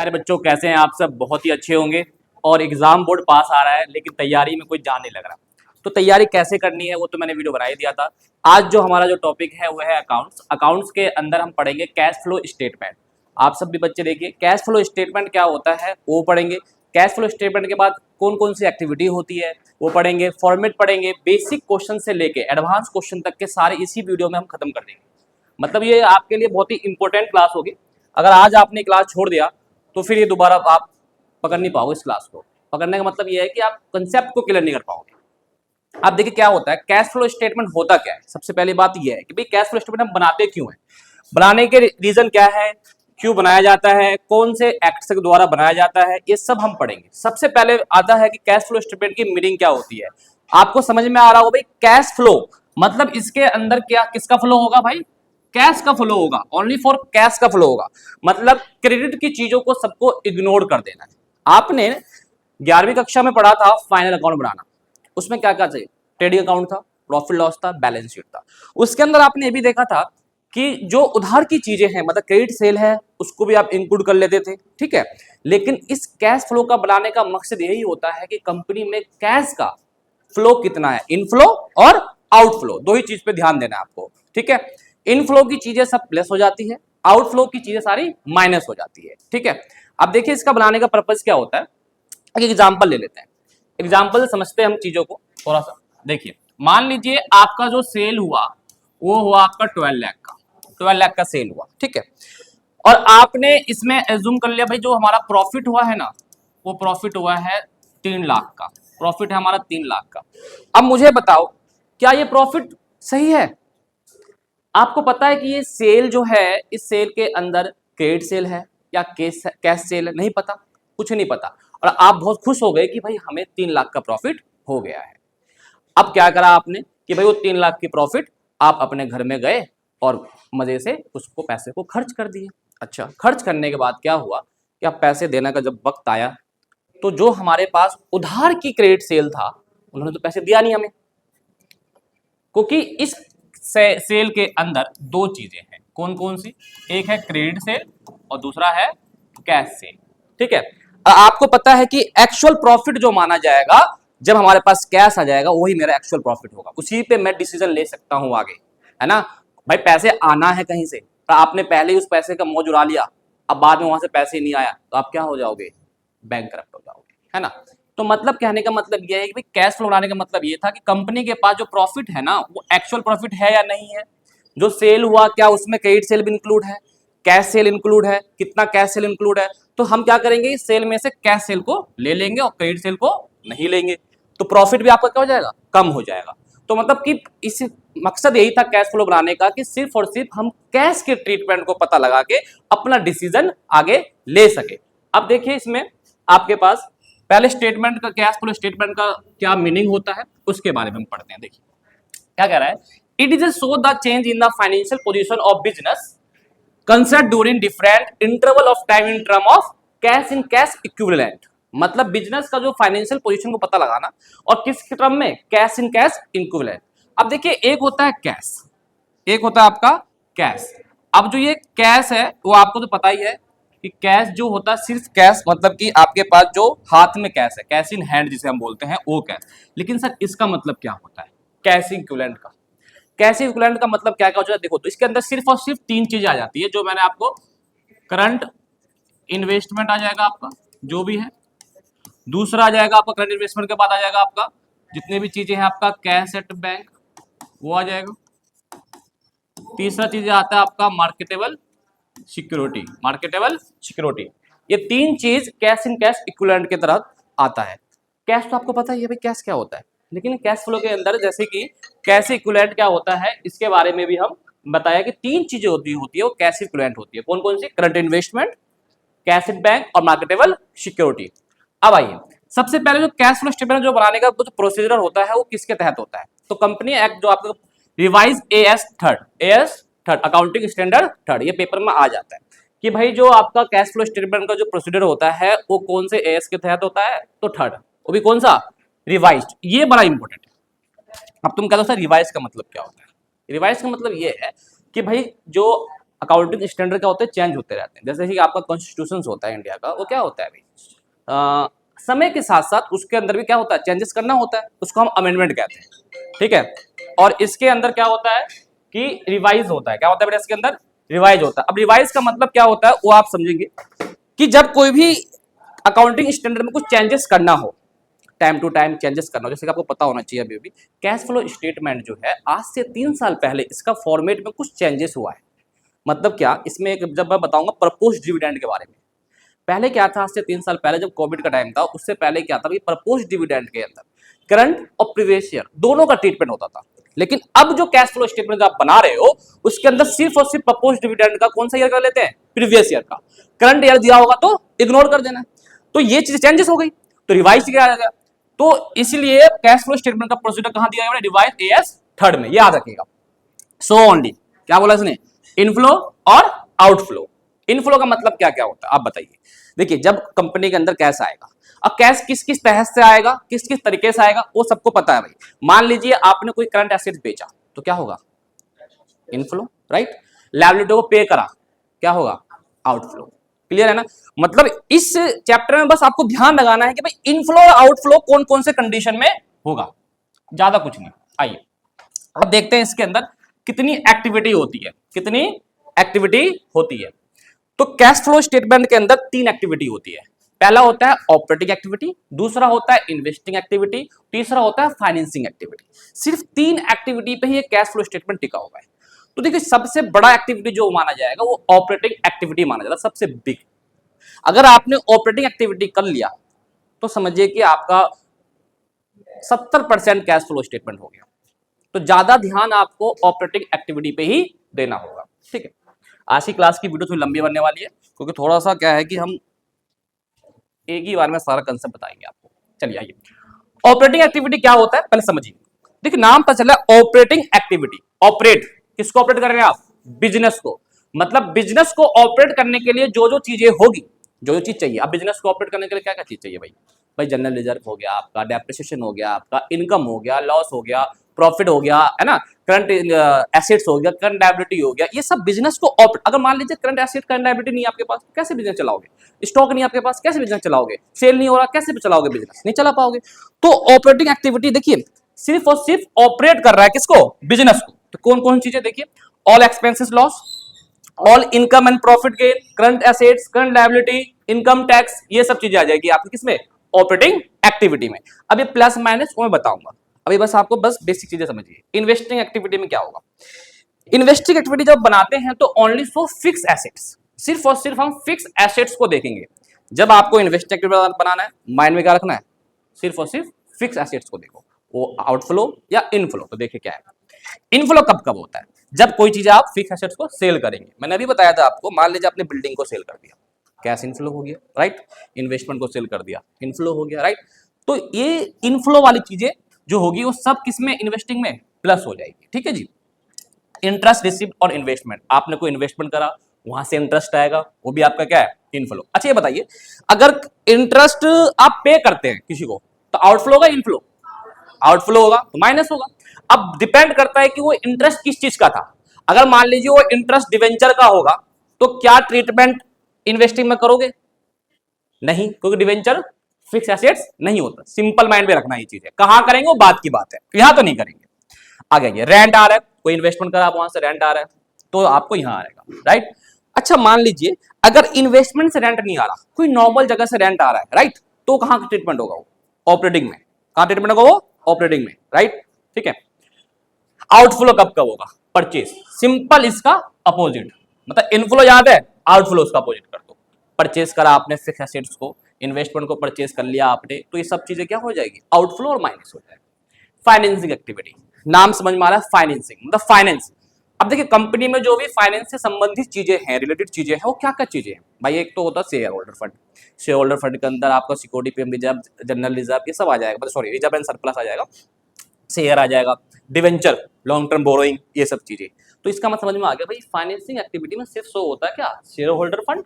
अरे बच्चों, कैसे हैं आप सब? बहुत ही अच्छे होंगे। और एग्जाम बोर्ड पास आ रहा है, लेकिन तैयारी में कोई जान नहीं लग रहा। तो तैयारी कैसे करनी है वो तो मैंने वीडियो बना ही दिया था। आज जो हमारा जो टॉपिक है वो है अकाउंट्स। अकाउंट्स के अंदर हम पढ़ेंगे कैश फ्लो स्टेटमेंट। आप सब भी बच्चे देखिए, कैश फ्लो स्टेटमेंट क्या होता है वो पढ़ेंगे। कैश फ्लो स्टेटमेंट के बाद कौन कौन सी एक्टिविटी होती है वो पढ़ेंगे, फॉर्मेट पढ़ेंगे, बेसिक क्वेश्चन से लेके एडवांस क्वेश्चन तक के सारे इसी वीडियो में हम खत्म कर देंगे। मतलब ये आपके लिए बहुत ही इंपॉर्टेंट क्लास होगी। अगर आज आपने क्लास छोड़ दिया तो फिर ये दोबारा आप पकड़ नहीं पाओगे। इस क्लास को पकड़ने का मतलब ये है कि आप कंसेप्ट को क्लियर नहीं कर पाओगे। अब देखिए क्या होता है, कैश फ्लो स्टेटमेंट होता क्या है। सबसे पहली बात ये है कि भाई कैश फ्लो स्टेटमेंट हम बनाते क्यों हैं, बनाने के रीजन क्या है, क्यों बनाया जाता है, कौन से एक्ट के द्वारा बनाया जाता है, ये सब हम पढ़ेंगे। सबसे पहले आता है कि कैश फ्लो स्टेटमेंट की मीनिंग क्या होती है। आपको समझ में आ रहा होगा भाई, कैश फ्लो मतलब इसके अंदर क्या किसका फ्लो होगा भाई, कैश का फ्लो होगा। ओनली फॉर कैश का फ्लो होगा, मतलब क्रेडिट की चीजों को सबको इग्नोर कर देना है। आपने 11वीं कक्षा में पढ़ा था फाइनल अकाउंट बनाना, उसमें क्या क्या चाहिए, ट्रेडिंग अकाउंट था, प्रॉफिट लॉस था, बैलेंस शीट था। उसके अंदर आपने ये भी देखा था कि जो उधार की चीजें हैं, मतलब क्रेडिट सेल है, उसको भी आप इंक्लूड कर लेते थे, ठीक है। लेकिन इस कैश फ्लो का बनाने का मकसद यही होता है कि कंपनी में कैश का फ्लो कितना है, इनफ्लो और आउटफ्लो, दो ही चीज पे ध्यान देना है आपको, ठीक है। इनफ्लो की चीजें सब प्लस हो जाती है, आउटफ्लो की चीजें सारी माइनस हो जाती है, ठीक है। अब देखिए इसका बनाने का पर्पज क्या होता है। एक एग्जांपल ले लेते हैं, एग्जांपल समझते हैं हम चीजों को थोड़ा सा। देखिए मान लीजिए आपका जो सेल हुआ वो हुआ आपका 12 लाख का, 12 लाख का सेल हुआ, ठीक है। और आपने इसमें एज्यूम कर लिया भाई जो हमारा प्रॉफिट हुआ है ना, वो प्रॉफिट हुआ है 3 लाख का, प्रॉफिट है हमारा 3 लाख का। अब मुझे बताओ क्या ये प्रॉफिट सही है। आपको पता है कि ये सेल जो है, इस सेल के अंदर क्रेडिट सेल है या कैश सेल है, नहीं पता, कुछ नहीं पता। और आप बहुत खुश हो गए कि भाई हमें 3 लाख का प्रॉफिट हो गया है। अब क्या करा आपने कि भाई वो 3 लाख की प्रॉफिट आप अपने घर में गए और मजे से उसको पैसे को खर्च कर दिए। अच्छा, खर्च करने के बाद क्या हुआ कि अब पैसे देने का जब वक्त आया तो जो हमारे पास उधार की क्रेडिट सेल था उन्होंने तो पैसे दिया नहीं हमें, क्योंकि इस सेल के अंदर दो चीजें हैं। कौन कौन सी, एक है क्रेडिट सेल और दूसरा है कैश सेल, ठीक है। आपको पता है कि एक्चुअल प्रॉफिट जो माना जाएगा जब हमारे पास कैश आ जाएगा वही मेरा एक्चुअल प्रॉफिट होगा, उसी पे मैं डिसीजन ले सकता हूं आगे, है ना। भाई पैसे आना है कहीं से, तो आपने पहले ही उस पैसे का मौज उड़ा लिया, अब बाद में वहां से पैसे नहीं आया तो आप क्या हो जाओगे, बैंकरप्ट हो जाओगे, है ना। तो मतलब कहने का मतलब यह है कि भाई कैश फ्लो बनाने का मतलब ये था कि कंपनी के पास जो प्रॉफिट है ना वो एक्चुअल प्रॉफिट है या नहीं है। जो सेल हुआ क्या उसमें क्रेडिट सेल भी इंक्लूड है, कैश सेल इंक्लूड है, कितना कैश सेल इंक्लूड है। तो हम क्या करेंगे, सेल में से कैश सेल को ले लेंगे और क्रेडिट सेल को नहीं लेंगे, तो प्रॉफिट भी आपका क्या हो जाएगा, कम हो जाएगा। तो मतलब कि इस मकसद यही था कैश फ्लो बनाने का कि सिर्फ और सिर्फ हम कैश के ट्रीटमेंट को पता लगा के अपना डिसीजन आगे ले सके। अब देखिए इसमें आपके पास पहले स्टेटमेंट का, कैश फ्लो स्टेटमेंट का क्या मीनिंग होता है उसके बारे में हम पढ़ते हैं। देखिए क्या कह रहा है, it is show the change in the financial position of business concern during different interval of time in term of cash in cash equivalent. मतलब बिजनेस का जो फाइनेंशियल पोजीशन को पता लगाना और किस टर्म में, कैश इन कैश इक्विवेलेंट। अब देखिए एक होता है कैश, एक होता है आपका कैश। अब जो ये कैश है वो आपको तो पता ही है कि कैश जो होता है सिर्फ कैश, मतलब कि आपके पास जो हाथ में कैश है, कैश इन हैंड जिसे हम बोलते हैं वो कैश। लेकिन सर इसका मतलब क्या होता है कैश इक्विवेलेंट का, कैश इक्विवेलेंट का मतलब क्या क्या होता है। देखो तो इसके अंदर सिर्फ और सिर्फ 3 चीजें आ जाती है जो मैंने आपको, करंट इन्वेस्टमेंट आ जाएगा आपका जो भी है, दूसरा आ जाएगा आपका करंट इन्वेस्टमेंट के बाद आ जाएगा आपका जितने भी चीजें हैं आपका कैश एट बैंक वो आ जाएगा, तीसरा चीज आता है आपका मार्केटेबल सिक्योरिटी, मार्केटेबल सिक्योरिटी। ये 3 चीज कैश इन कैश इक्विवेलेंट के तरह आता है। कैश तो आपको पता ही है भाई कैश क्या होता है, लेकिन कैश फ्लो के अंदर जैसे कि कैश इक्विवेलेंट क्या होता है इसके बारे में भी हम बताया कि 3 चीजें होती है वो कैश इक्विवेलेंट होती है। कौन कौन सी, current investment, cash in bank और मार्केटेबल सिक्योरिटी। अब आइए सबसे पहले जो कैश फ्लो स्टेटमेंट जो बनाने का जो प्रोसीजर होता है वो किसके तहत होता है, तो कंपनी एक्ट जो आपको revise as third accounting standard third, ये पेपर में आ जाता है कि भाई जो आपका कैश फ्लो स्टेटमेंट का जो प्रोसीजर होता है वो कौन से एएस के तहत होता है, तो थर्ड, वो भी कौन सा, रिवाइज्ड। ये बड़ा इंपॉर्टेंट है। अब तुम कह दो सर रिवाइज का मतलब क्या होता है, रिवाइज का मतलब ये है कि भाई जो अकाउंटिंग स्टैंडर्ड क्या होते हैं, चेंज होते रहते हैं। जैसे कि आपका कॉन्स्टिट्यूशन होता है इंडिया का, वो क्या होता है भाई, समय के साथ साथ उसके अंदर भी क्या होता है, चेंजेस करना होता है, उसको हम अमेंडमेंट कहते हैं, ठीक है। और इसके अंदर क्या होता है कि रिवाइज होता है, क्या होता है बेटा इसके अंदर, रिवाइज होता है। अब रिवाइज का मतलब क्या होता है वो आप समझेंगे कि जब कोई भी अकाउंटिंग स्टैंडर्ड में कुछ चेंजेस करना हो, टाइम टू टाइम चेंजेस करना हो, जैसे कि आपको पता होना चाहिए अभी भी कैश फ्लो स्टेटमेंट जो है आज से 3 साल पहले इसका फॉर्मेट में कुछ चेंजेस हुआ है। मतलब क्या, इसमें एक जब मैं बताऊंगा प्रपोज डिविडेंड के बारे में, पहले क्या था, आज से 3 साल पहले जब कोविड का टाइम था उससे पहले क्या था, प्रपोज डिविडेंड के अंदर करंट और प्रीवियस ईयर दोनों का ट्रीटमेंट होता था। लेकिन अब जो कैश फ्लो स्टेटमेंट आप बना रहे हो उसके अंदर सिर्फ और सिर्फ प्रपोज डिविडेंड का कौन सा ईयर कर लेते हैं, प्रीवियस ईयर का। करंट ईयर दिया होगा तो इग्नोर कर देना। तो ये चीज चेंजेस हो गई, तो रिवाइज किया गया। तो इसलिए कैश फ्लो स्टेटमेंट का प्रोसीजर कहां दिया गया, रिवाइज एएस थर्ड में, याद रखिएगा। सो ओनली क्या बोला इसने, इनफ्लो और आउटफ्लो। इनफ्लो का मतलब क्या क्या होता है आप बताइए। देखिए जब कंपनी के अंदर कैश आएगा, अब कैश किस किस तहत से आएगा, किस किस तरीके से आएगा वो सबको पता है भाई। मान लीजिए आपने कोई करंट एसेट बेचा तो क्या होगा, इनफ्लो, राइट। लायबिलिटी को पे करा, क्या होगा, आउटफ्लो। क्लियर है ना। मतलब इस चैप्टर में बस आपको ध्यान लगाना है कि भाई इनफ्लो और आउटफ्लो कौन कौन से कंडीशन में होगा, ज्यादा कुछ नहीं। आइए अब देखते हैं इसके अंदर कितनी एक्टिविटी होती है, कितनी एक्टिविटी होती है। तो कैश फ्लो स्टेटमेंट के अंदर 3 एक्टिविटी होती है। पहला होता है ऑपरेटिंग एक्टिविटी, दूसरा होता है इन्वेस्टिंग एक्टिविटी, तीसरा होता है फाइनेंसिंग एक्टिविटी। सिर्फ 3 एक्टिविटी पे ही कैश फ्लो स्टेटमेंट टिका हुआ है। तो देखिए सबसे बड़ा एक्टिविटी जो माना जाएगा वो ऑपरेटिंग एक्टिविटी माना जाएगा, सबसे बिग। अगर आपने ऑपरेटिंग एक्टिविटी कर लिया तो समझिए कि आपका 70% कैश फ्लो स्टेटमेंट हो गया। तो ज्यादा ध्यान आपको ऑपरेटिंग एक्टिविटी पे ही देना होगा, ठीक है। आज की क्लास की वीडियो थोड़ी लंबी बनने वाली है क्योंकि थोड़ा सा क्या है कि हम एक ही बार में सारा कंसेप्ट बताएंगे आपको। चलिए आइए, ऑपरेटिंग एक्टिविटी क्या होता है पहले समझिए। देखिए नाम पता चला ऑपरेटिंग एक्टिविटी, ऑपरेट किसको ऑपरेट कर रहे हैं आप, बिजनेस को। मतलब बिजनेस को ऑपरेट करने के लिए जो जो चीजें होगी, जो जो चीज चाहिए। अब बिजनेस को ऑपरेट करने के लिए क्या क्या चीज चाहिए भाई, भाई जनरल रिजर्व हो गया आपका, डेप्रिसिएशन हो गया आपका, इनकम हो गया, लॉस हो गया, प्रॉफिट हो गया, है ना, करंट एसेट्स हो गया, करंट लायबिलिटी हो गया। ये सब बिजनेस को अगर मान लीजिए करंट एसेट करंट लायबिलिटी नहीं आपके पास, कैसे बिजनेस चलाओगे, स्टॉक नहीं आपके पास, कैसे बिजनेस चलाओगे, सेल नहीं हो रहा, कैसे चलाओगे बिजनेस, नहीं चला पाओगे। तो ऑपरेटिंग एक्टिविटी देखिए सिर्फ और सिर्फ ऑपरेट कर रहा है किसको, बिजनेस को। तो कौन कौन चीजें देखिए, all expenses loss, all income and profit gain, current assets, current liability, income tax, ये सब चीजें आ जाएगी आपकी किसमें, ऑपरेटिंग एक्टिविटी में। अब ये प्लस माइनस वो मैं बताऊंगा, अभी बस आपको बस बेसिक चीजें समझिए। इन्वेस्टिंग एक्टिविटी में क्या होगा, इन्वेस्टिंग एक्टिविटी जब बनाते हैं तो ओनली फॉर फिक्स एसेट्स, सिर्फ और सिर्फ हम फिक्स एसेट्स को देखेंगे। जब आपको इन्वेस्टिंग एक्टिविटी बनाना है माइंड में क्या रखना है, सिर्फ और सिर्फ फिक्स एसेट्स को देखो, वो आउटफ्लो या इनफ्लो। तो देखिए क्या है, इनफ्लो कब कब होता है, जब कोई चीज आप फिक्स एसेट्स को सेल करेंगे। मैंने अभी बताया था आपको, मान लीजिए आपने बिल्डिंग को सेल कर दिया, कैश इनफ्लो हो गया, राइट। इन्वेस्टमेंट को सेल कर दिया, इनफ्लो हो गया, राइट। तो ये इनफ्लो वाली चीजें जो होगी वो सब किसमें, इन्वेस्टिंग में प्लस हो जाएगी, ठीक है जी। इंटरेस्ट रिसीव और इन्वेस्टमेंट, आपने कोई इन्वेस्टमेंट करा वहां से इंटरेस्ट आएगा, वो भी आपका क्या है, इनफ्लो। अच्छा ये बताइए अगर इंटरेस्ट आप पे करते हैं किसी को तो आउटफ्लो होगा, इनफ्लो, आउटफ्लो होगा तो माइनस होगा। अब डिपेंड करता है कि वो इंटरेस्ट किस चीज का था। अगर मान लीजिए वो इंटरेस्ट डिवेंचर का होगा तो क्या ट्रीटमेंट इन्वेस्टिंग में करोगे, नहीं, क्योंकि डिवेंचर फिक्स एसेट्स नहीं होता। सिंपल माइंड में रखना ये चीज है, कहां करेंगे वो बात की बात है, यहां तो नहीं करेंगे। आगे ये रेंट आ रहा है, कोई इन्वेस्टमेंट करा आप वहां से रेंट आ रहा है तो आपको यहां आएगा, राइट। अच्छा मान लीजिए अगर इन्वेस्टमेंट से रेंट नहीं आ रहा, कोई नॉर्मल जगह से रेंट आ रहा है, राइट, तो कहां का ट्रीटमेंट होगा वो, ऑपरेटिंग में। कहां ट्रीटमेंट होगा वो, ऑपरेटिंग में, राइट, ठीक है। आउटफ्लो कब कब होगा, परचेज, सिंपल इसका अपोजिट। मतलब इनफ्लो याद है, आउटफ्लो उसका अपोजिट कर दो। परचेज करा आपने फिक्स एसेट्स को, इन्वेस्टमेंट को परचेज कर लिया आपने, तो ये सब चीजें क्या हो जाएगी, आउटफ्लो और माइनस हो जाएगा। फाइनेंसिंग एक्टिविटी, नाम समझ में आ रहा है, फाइनेंसिंग मतलब फाइनेंस। अब देखिए कंपनी में जो भी फाइनेंस से संबंधित चीजें हैं, रिलेटेड चीजें हैं, वो क्या क्या चीजें हैं भाई। एक तो होता है share holder fund, share holder fund के अंदर आपका security PM reserve, general reserve, ये सब आ जाएगा, सॉरी रिजर्व एंड सरप्लस आ जाएगा, शेयर आ जाएगा, डिवेंचर, लॉन्ग टर्म बोरोइंग, ये सब चीजें। तो इसका मतलब समझ में आ गया भाई, फाइनेंसिंग एक्टिविटी में सिर्फ शो होता है क्या, शेयर होल्डर फंड।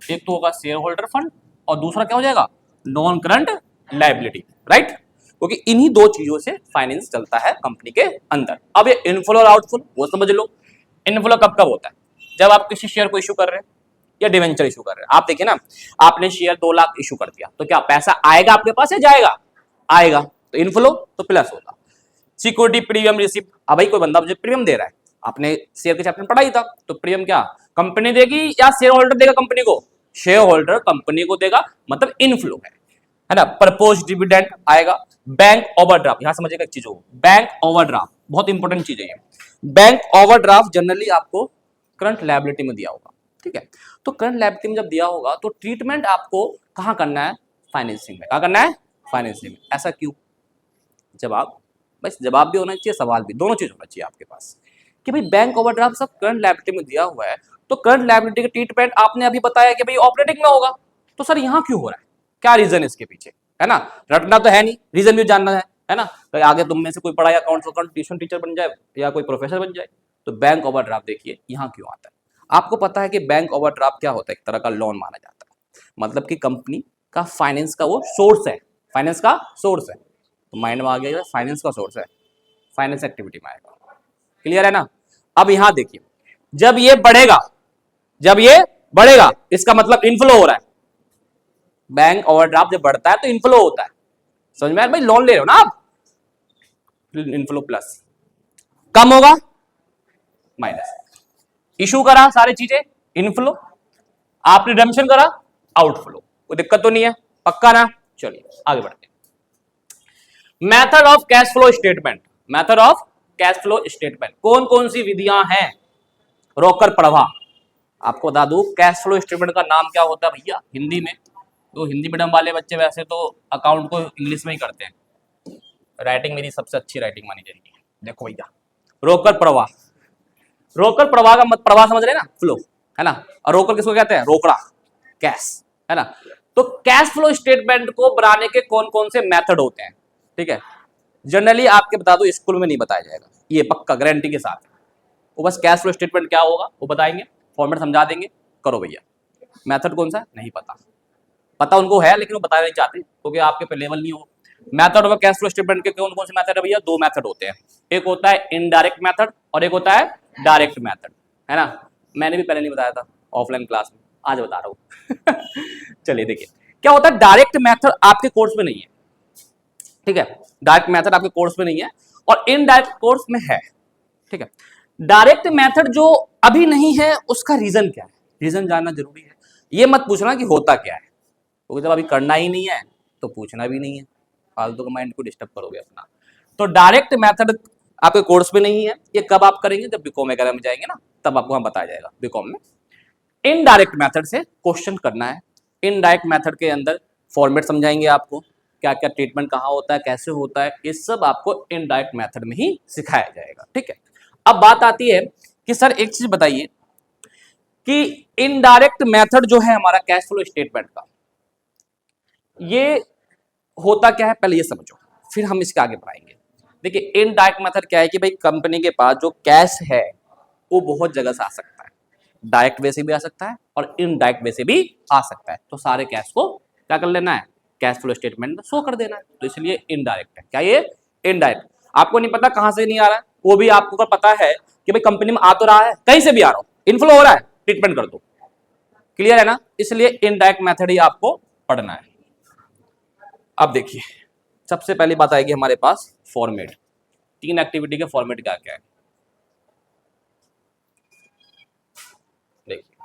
एक तो होगा शेयर होल्डर फंड और दूसरा क्या हो जाएगा, नॉन करंट लायबिलिटी, राइट। क्योंकि इन्हीं दो चीजों से फाइनेंस चलता है कंपनी के अंदर। अब ये इनफ्लो और आउटफ्लो वो समझ लो। इनफ्लो कब कब होता है, जब आप किसी शेयर को इशू कर रहे हैं या डिवेंचर इशू कर रहे हैं, आप देखिए ना, आपने शेयर 2 लाख इशू कर दिया तो क्या पैसा आएगा आपके पास या जाएगा? आएगा। तो इनफ्लो तो प्लस होगा। सिक्योरिटी प्रीमियम रिसिप्ट, अब भाई कोई बंदा मुझे प्रीमियम दे रहा है, आपने शेयर के चैप्टर में पढ़ा ही था, तो प्रीमियम क्या कंपनी देगी या शेयर होल्डर देगा कंपनी को? शेयर होल्डर कंपनी को देगा, मतलब इनफ्लो है ना। प्रपोज डिविडेंड आएगा। बैंक ओवरड्राफ्ट, यहां समझिएगा एक चीज हो, बैंक ओवरड्राफ्ट बहुत इंपॉर्टेंट चीज है ये। बैंक ओवरड्राफ्ट जनरली आपको करंट लायबिलिटी में दिया होगा, ठीक है। तो करंट लायबिलिटी में जब दिया होगा तो ट्रीटमेंट आपको कहां करना है? फाइनेंसिंग में। कहां करना है? फाइनेंसिंग में। ऐसा क्यों? जवाब, बस जवाब भी होना चाहिए, सवाल भी, दोनों चीज होना चाहिए आपके पास कि भाई बैंक ओवरड्राफ्ट सब करंट लायबिलिटी में दिया हुआ है, तो करंट लायबिलिटी का ट्रीटमेंट आपने अभी बताया कि भाई ऑपरेटिंग में होगा, तो सर यहां क्यों हो रहा है? क्या रीजन है इसके पीछे, है ना? रटना तो है नहीं, रीजन भी जानना है ना। तो आगे तुम में से कोई पढ़ा या अकाउंट ट्यूशन टीचर बन जाए या कोई प्रोफेसर बन जाए, तो बैंक ओवरड्राफ्ट देखिए यहाँ क्यों आता है। आपको पता है कि बैंक ओवरड्राफ्ट क्या होता है? एक तरह का लोन माना जाता है, मतलब कि कंपनी का फाइनेंस का वो सोर्स है, फाइनेंस का सोर्स है। तो माइंड में आ गया, फाइनेंस का सोर्स है, फाइनेंस एक्टिविटी में आएगा। क्लियर है ना? अब यहां देखिए, जब ये बढ़ेगा, जब ये बढ़ेगा इसका मतलब इनफ्लो हो रहा है। बैंक ओवरड्राफ्ट जब बढ़ता है तो इनफ्लो होता है, समझ में आया भाई? लोन ले रहे हो ना आप, इनफ्लो प्लस, कम होगा माइनस। इशू करा सारी चीजें इनफ्लो, आपने रिडम्पशन करा आउटफ्लो, कोई दिक्कत तो नहीं है? पक्का ना? चलिए आगे बढ़ते हैं। Method of cash flow statement, method of cash flow statement, कौन कौन सी विधियां हैं? रोकड़ प्रवाह, आपको बता दूं कैश फ्लो स्टेटमेंट का नाम क्या होता है भैया हिंदी में? तो हिंदी मीडियम वाले बच्चे वैसे तो अकाउंट को इंग्लिश में ही करते हैं, राइटिंग मेरी सबसे अच्छी राइटिंग मानी जाएगी। देखो भैया, रोकड़ प्रवाह, रोकड़ प्रवाह का मत, प्रवाह समझ रहे ना, फ्लो, है ना। और रोकड़ किसको कहते हैं? रोकड़ा, कैश, है ना। तो कैश फ्लो स्टेटमेंट को बनाने के कौन कौन से मेथड होते हैं, ठीक है। जनरली आपके बता दो स्कूल में नहीं बताया जाएगा, ये पक्का गारंटी के साथ। वो बस कैश फ्लो स्टेटमेंट क्या होगा वो बताएंगे, फॉर्मेट समझा देंगे, करो भैया। मेथड कौन सा नहीं पता, पता उनको है लेकिन वो बताना नहीं चाहते क्योंकि आपके पे लेवल नहीं हो। Method of cash flow statement के कौन कौन से मेथड है भैया? 2 मेथड होते हैं, एक होता है इनडायरेक्ट मेथड और एक होता है डायरेक्ट मेथड, है ना। मैंने भी पहले नहीं बताया था ऑफलाइन क्लास में, आज बता रहा हूँ। चलिए देखिए क्या होता है। डायरेक्ट मेथड आपके कोर्स में नहीं है, ठीक है। डायरेक्ट मेथड आपके कोर्स में नहीं है और इनडायरेक्ट कोर्स में है, ठीक है। डायरेक्ट मेथड जो अभी नहीं है उसका रीजन क्या है? रीजन जानना जरूरी है। ये मत पूछना कि होता क्या है, क्योंकि जब अभी करना ही नहीं है तो पूछना भी नहीं है, फालतू का माइंड को डिस्टर्ब करोगे अपना। तो डायरेक्ट मेथड आपके कोर्स में नहीं है, ये कब आप करेंगे? जब बीकॉम वगैरह में जाएंगे ना, तब आपको वहां बताया जाएगा बीकॉम में। इनडायरेक्ट मेथड से क्वेश्चन करना है, इनडायरेक्ट मेथड के अंदर फॉर्मेट समझाएंगे आपको, क्या क्या ट्रीटमेंट कहाँ होता है, कैसे होता है, ये सब आपको इनडायरेक्ट मेथड में ही सिखाया जाएगा, ठीक है। अब बात आती है कि सर एक चीज बताइए कि इनडायरेक्ट मेथड जो है हमारा कैश फ्लो स्टेटमेंट का, ये होता क्या है पहले ये समझो, फिर हम इसके आगे बढ़ाएंगे। देखिए इनडायरेक्ट मेथड क्या है कि भाई कंपनी के पास जो कैश है वो बहुत जगह से आ सकता है, डायरेक्ट वे से भी आ सकता है और इनडायरेक्ट वे से भी आ सकता है। तो सारे कैश को क्या कर लेना है? कैश फ्लो स्टेटमेंट में शो कर देना है, तो इसलिए इनडायरेक्ट है। क्या ये? इनडायरेक्ट। आपको नहीं पता कहां से नहीं आ रहा है, वो भी आपको पता है कि भाई कंपनी में आ तो रहा है, कहीं से भी आ रहा हो, इनफ्लो हो रहा है, ट्रीटमेंट कर दो। क्लियर है ना? इसलिए इनडायरेक्ट मेथड ही आपको पढ़ना है। अब देखिए सबसे पहली बात आएगी हमारे पास फॉर्मेट, 3 एक्टिविटी के फॉर्मेट क्या क्या है देखिए।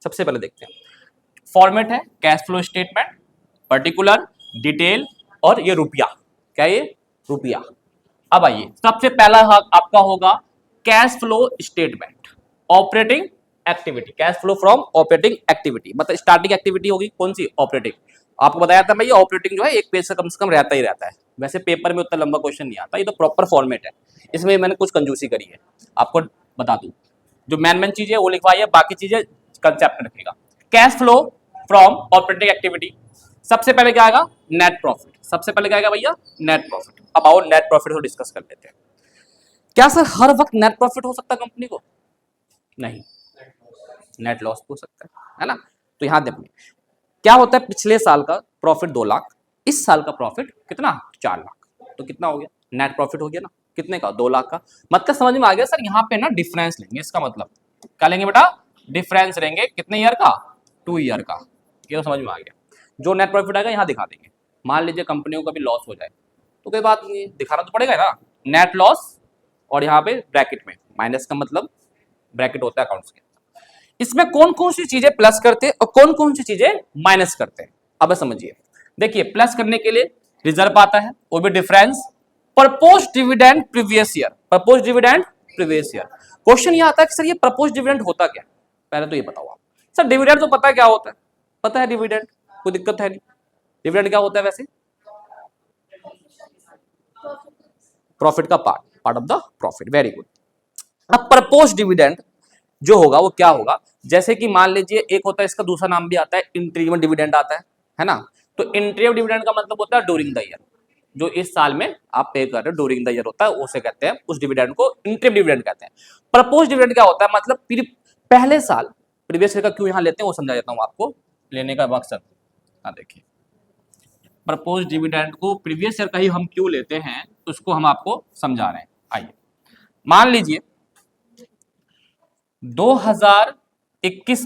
सबसे पहले देखते हैं फॉर्मेट है cash flow statement, particular, detail और ये रुपया। क्या ये? रुपया। अब आइए सबसे पहला आपका होगा cash flow statement, operating activity, cash flow from operating activity, मतलब स्टार्टिंग एक्टिविटी होगी कौन सी? ऑपरेटिंग। आपको बताया था भैया ऑपरेटिंग जो है एक पेज से कम रहता ही रहता है, वैसे पेपर में उतना लंबा क्वेश्चन नहीं आता, ये तो प्रॉपर फॉर्मेट है, इसमें मैंने कुछ कंजूसी करी है। आपको बता दूं जो मेन चीज है वो लिखवाई है, बाकी चीजें कंसेप्ट रखेगा। Cash flow from operating activity, सबसे पहले क्या आएगा? Net profit. सबसे पहले क्या आएगा भैया? Net profit. अब आओ नेट प्रॉफिट को डिस्कस कर लेते हैं। क्या सर हर वक्त नेट प्रॉफिट हो सकता है कंपनी को? नहीं, नेट लॉस हो सकता है ना। तो यहां देखिए क्या होता है, पिछले साल का प्रॉफिट 2 लाख, इस साल का प्रॉफिट कितना? 4 लाख, तो कितना हो गया? नेट प्रॉफिट हो गया ना, कितने का, 2 लाख का। मतलब समझ में आ गया सर, यहाँ पे ना डिफरेंस लेंगे, इसका मतलब क्या लेंगे बेटा, डिफरेंस लेंगे, कितने ईयर का, 2 ईयर का। ये तो समझ में आ गया। जो नेट प्रॉफिट आएगा यहाँ दिखा देंगे। मान लीजिए कंपनियों का भी लॉस हो जाए तो कोई बात नहीं, दिखाना तो पड़ेगा ना, नेट लॉस, और यहाँ पे ब्रैकेट में माइनस का मतलब ब्रैकेट होता है अकाउंट्स के। इसमें कौन कौन सी चीजें प्लस करते हैं और कौन कौन सी चीजें माइनस करते हैं, अब समझिए। देखिए, प्लस करने के लिए रिजर्व आता है, वो भी difference, propose dividend previous year, propose dividend previous year. Question ये आता है कि सर ये प्रपोज डिविडेंड होता क्या, पहले तो ये बताओ आप। सर डिविडेंड तो पता है क्या होता है, पता है डिविडेंड, कोई दिक्कत है नहीं। डिविडेंड क्या होता है वैसे, प्रॉफिट का part of the profit, very good. अब प्रपोज डिविडेंड जो होगा वो क्या होगा, जैसे कि मान लीजिए एक होता है, इसका दूसरा नाम भी आता है इंटीरियम डिविडेंड आता है ना। तो इंटीरियम डिविडेंड का मतलब होता है ड्यूरिंग द ईयर, जो इस साल में आप पे कर रहे हो, ड्यूरिंग द ईयर होता है, उसे कहते हैं, उस डिविडेंड को इंटीरियम डिविडेंड कहते हैं। प्रपोज डिविडेंड क्या होता है, मतलब पहले साल, प्रीवियस ईयर का क्यों यहाँ लेते हैं वो समझा देता हूँ आपको, लेने का मकसद। हाँ देखिए, प्रपोज डिविडेंड को प्रीवियस ईयर का ही हम क्यों लेते हैं, उसको हम आपको समझा रहे हैं। आइए, मान लीजिए 2021